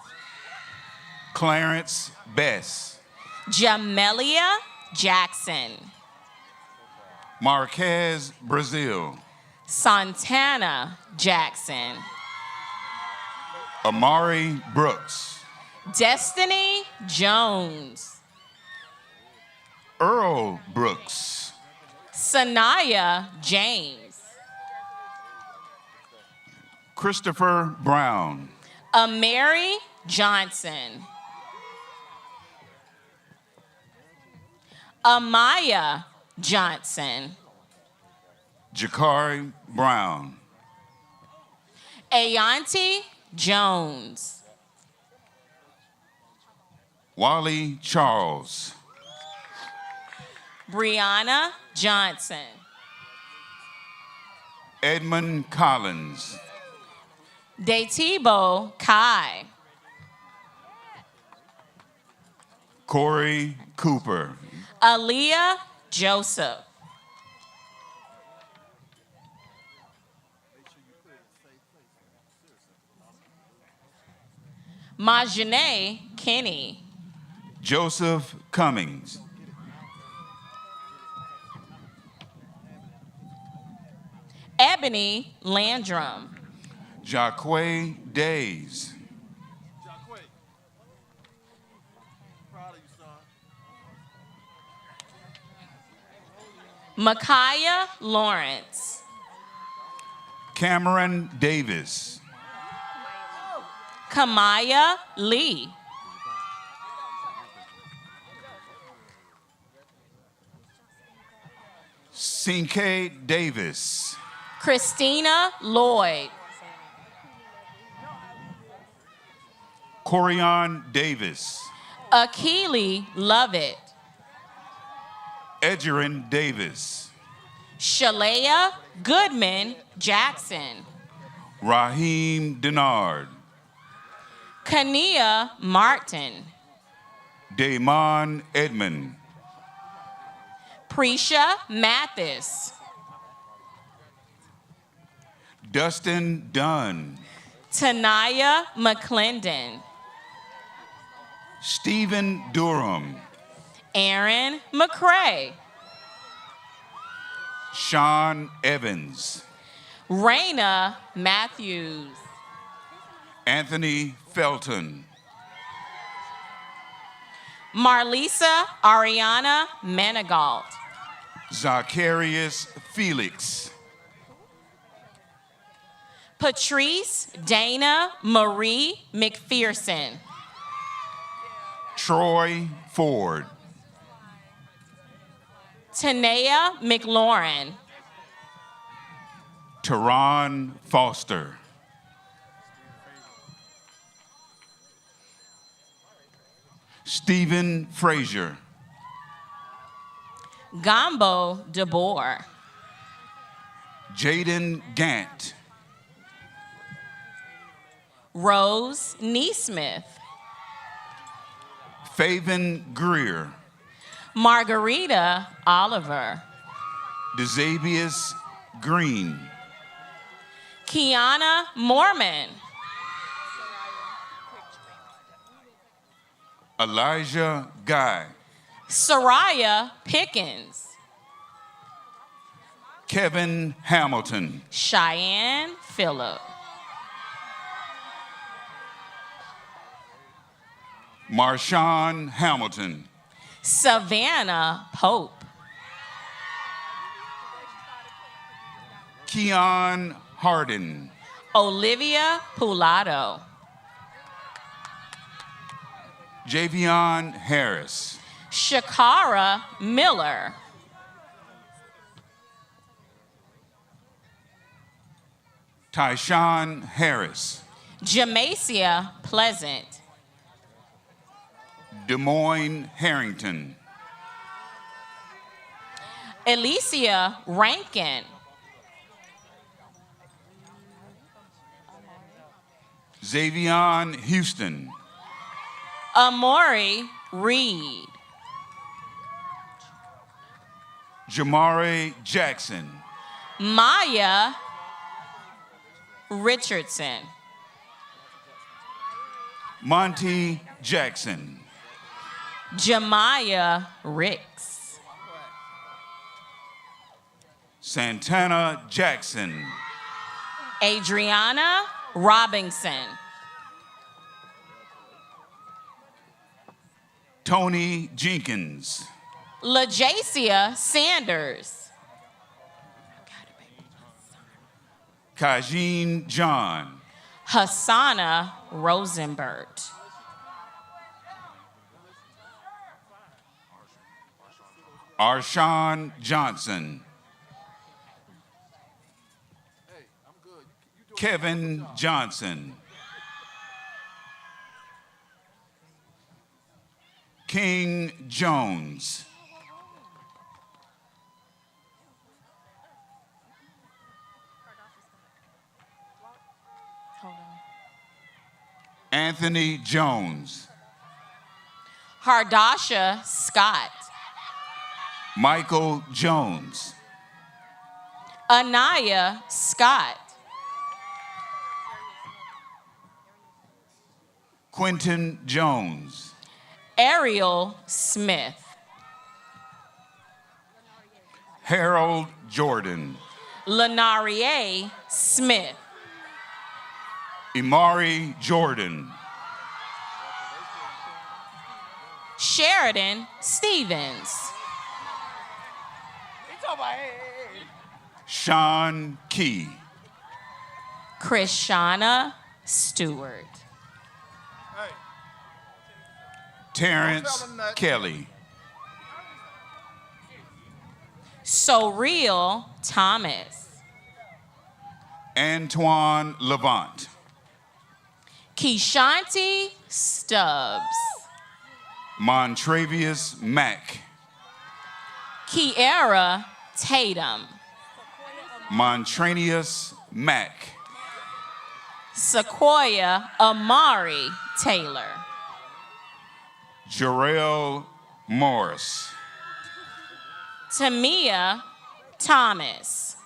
Clarence Bess. Jamelia Jackson. Marquez Brazil. Santana Jackson. Amari Brooks. Destiny Jones. Earl Brooks. Sanaya James. Christopher Brown. Amary Johnson. Amaya Johnson. Jakari Brown. Ayanti Jones. Wally Charles. Brianna Johnson. Edmund Collins. Daytibo Kai. Corey Cooper. Aaliyah Joseph. Majane Kenny. Joseph Cummings. Ebony Landrum. Jaquay Days. Micaiah Lawrence. Cameron Davis. Kamaya Lee. Sinke Davis. Christina Lloyd. Corian Davis. Akili Lovett. Edgerin Davis. Shalea Goodman Jackson. Raheem Denard. Kania Martin. Damon Edmond. Prisha Mathis. Dustin Dunn. Tanaya McClendon. Stephen Durham. Aaron McCrae. Sean Evans. Raina Matthews. Anthony Felton. Marlisa Ariana Manigault. Zacharias Felix. Patrice Dana Marie McPherson. Troy Ford. Tanea McLaurin. Teron Foster. Stephen Frazier. Gambo DeBoer. Jaden Gant. Rose Neesmith. Faven Greer. Margarita Oliver. Desavius Green. Kiana Mormon. Elijah Guy. Soraya Pickens. Kevin Hamilton. Cheyenne Phillip. Marshawn Hamilton. Savannah Pope. Keon Harden. Olivia Pulato. Javion Harris. Shakara Miller. Tyshawn Harris. Jamacia Pleasant. Des Moines Harrington. Alicia Rankin. Xavion Houston. Amori Reed. Jamari Jackson. Maya Richardson. Monty Jackson. Jemiah Ricks. Santana Jackson. Adriana Robinson. Tony Jenkins. LaJacia Sanders. Kajin John. Hassana Rosenbert. Arshawn Johnson. Kevin Johnson. King Jones. Anthony Jones. Hardasha Scott. Michael Jones. Anaya Scott. Quentin Jones. Ariel Smith. Harold Jordan. Lenarie Smith. Imari Jordan. Sheridan Stevens. Sean Key. Krishana Stewart. Terrence Kelly. So Real Thomas. Antoine Levant. Keishanti Stubbs. Montravius Mack. Kiera Tatum. Montranius Mack. Sequoia Amari Taylor. Jarrell Morris. Tamia Thomas.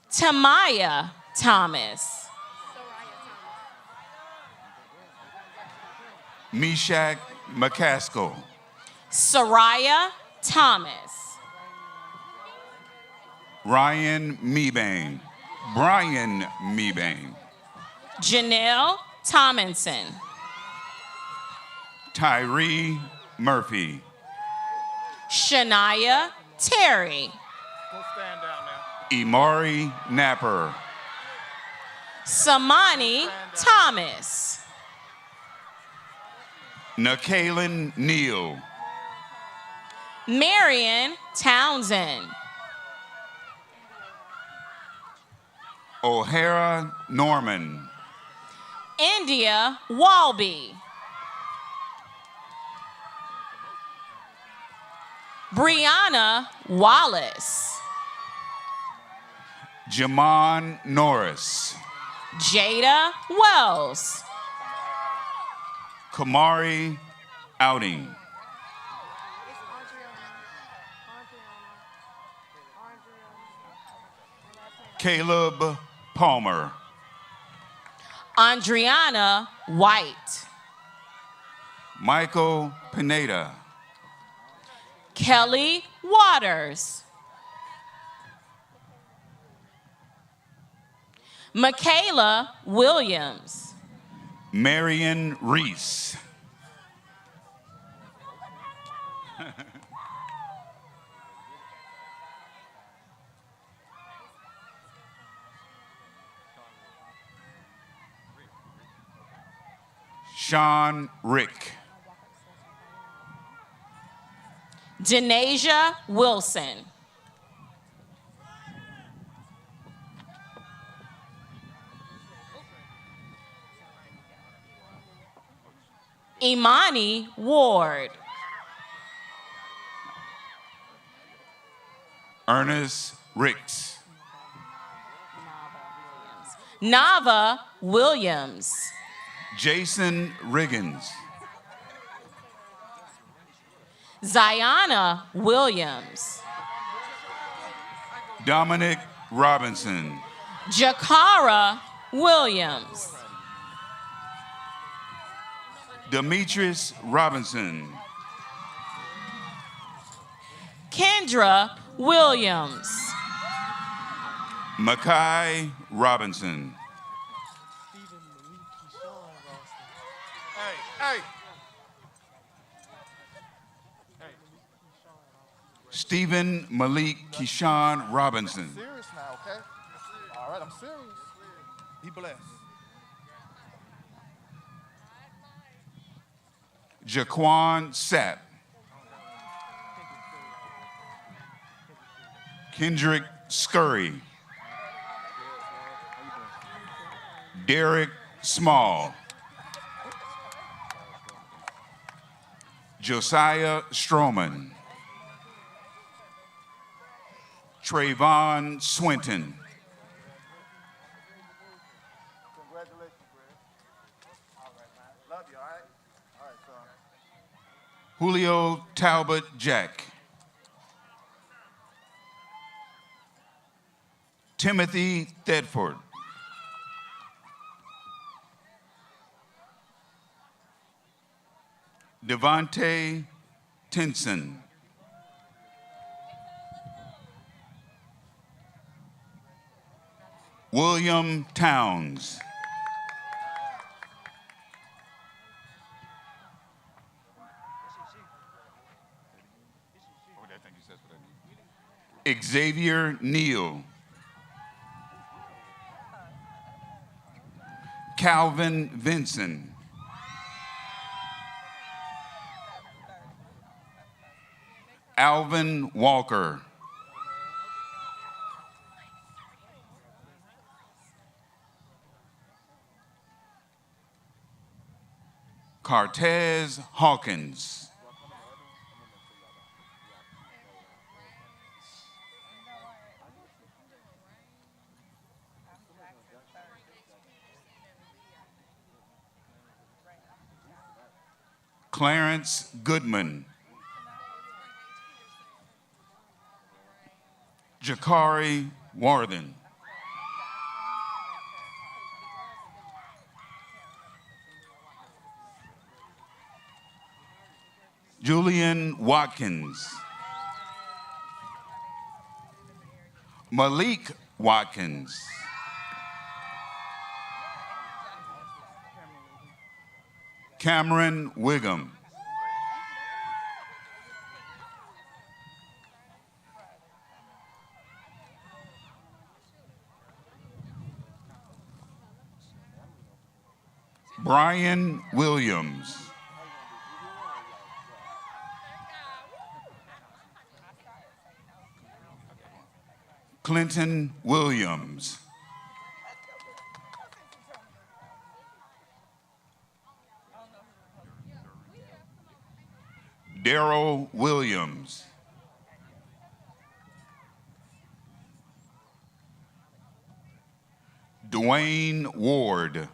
Tamaya Thomas. Meshach McCaskill. Soraya Thomas. Ryan Mebane. Brian Mebane. Janelle Tomlinson. Tyree Murphy. Shania Terry. Imari Napper. Samani Thomas. Nakaylin Neal. Marion Townsend. O'Hara Norman. India Walby. Brianna Wallace. Jamon Norris. Jada Wells. Kamari Outing. Caleb Palmer. Andriana White. Michael Pineda. Kelly Waters. Michaela Williams. Marion Reese. Sean Rick. Denasia Wilson. Imani Ward. Ernest Ricks. Nava Williams. Jason Riggins. Ziana Williams. Dominic Robinson. Jakara Williams. Demetrius Robinson. Kendra Williams. Makai Robinson. Hey. Stephen Malik Keyshawn Robinson. Serious now, okay? All right, I'm serious. Be blessed. Jaquan Sapp. Kendrick Scurry. Derek Small. Josiah Stroman. Trayvon Swinton. Congratulations, Greg. All right, man. Love you, all right? All right, son. Julio Talbot Jack. Timothy Thetford. Devontae Tinson. William Towns. Xavier Neal. Calvin Vinson. Alvin Walker. Cartez Hawkins. Clarence Goodman. Jakari Warden. Julian Watkins. Malik Watkins. Cameron Wiggum. Brian Williams. Clinton Williams. Daryl Williams. Dwayne Ward.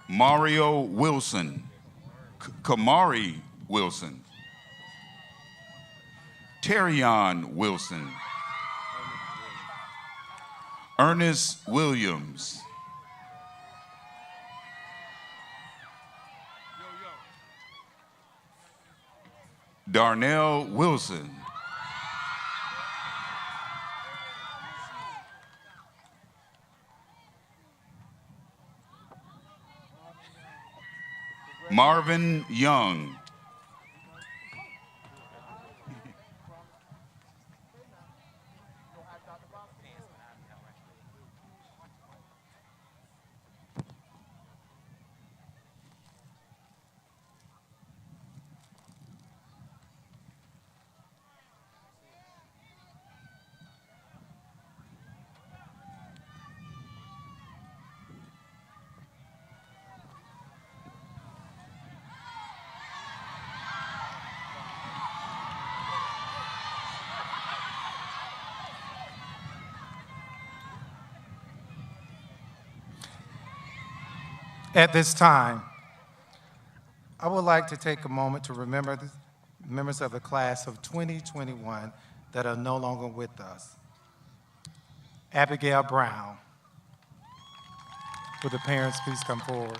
Mario Wilson. Kamari Wilson. Terrion Wilson. Ernest Williams. Darnell Wilson. Marvin Young. At this time, I would like to take a moment to remember the members of the class of 2021 that are no longer with us. Abigail Brown. Would the parents please come forward?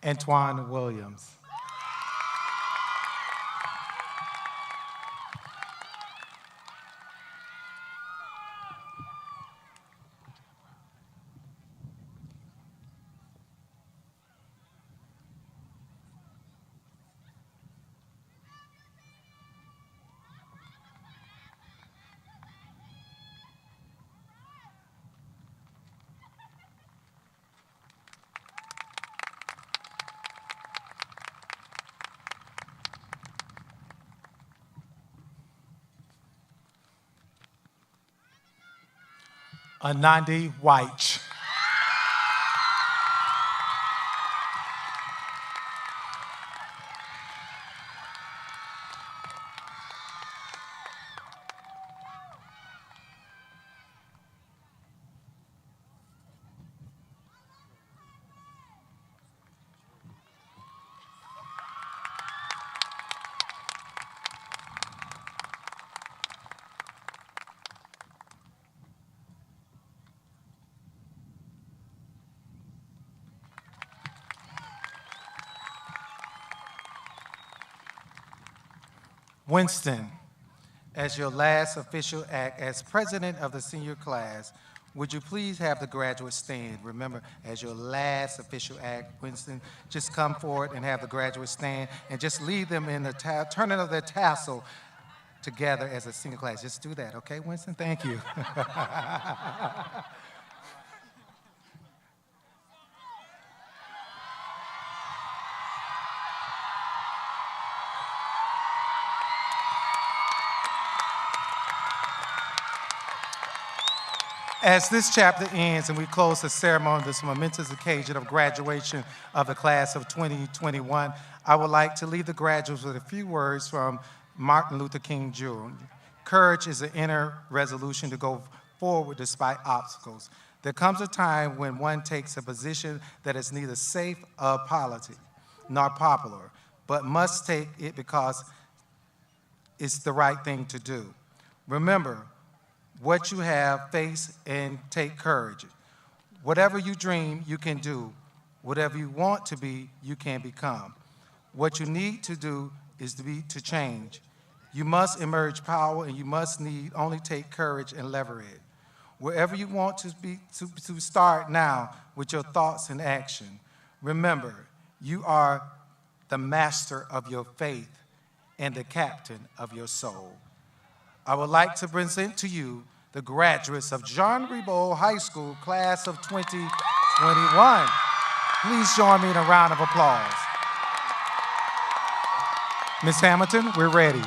Antoine Williams. Anandi White. Winston, as your last official act as president of the senior class, would you please have the graduates stand? Remember, as your last official act, Winston, just come forward and have the graduates stand and just lead them in the turning of their tassel together as a senior class. Just do that, okay, Winston? Thank you. As this chapter ends and we close the ceremony of this momentous occasion of graduation of the class of 2021, I would like to leave the graduates with a few words from Martin Luther King Jr. Courage is an inner resolution to go forward despite obstacles. There comes a time when one takes a position that is neither safe or politic, nor popular, but must take it because it's the right thing to do. Remember, what you have, face and take courage. Whatever you dream, you can do. Whatever you want to be, you can become. What you need to do is to change. You must emerge power, and you must only take courage and lever it. Wherever you want to be, to start now with your thoughts and action. Remember, you are the master of your faith and the captain of your soul. I would like to present to you the graduates of John Ribault High School, class of 2021. Please join me in a round of applause. Ms. Hamilton, we're ready.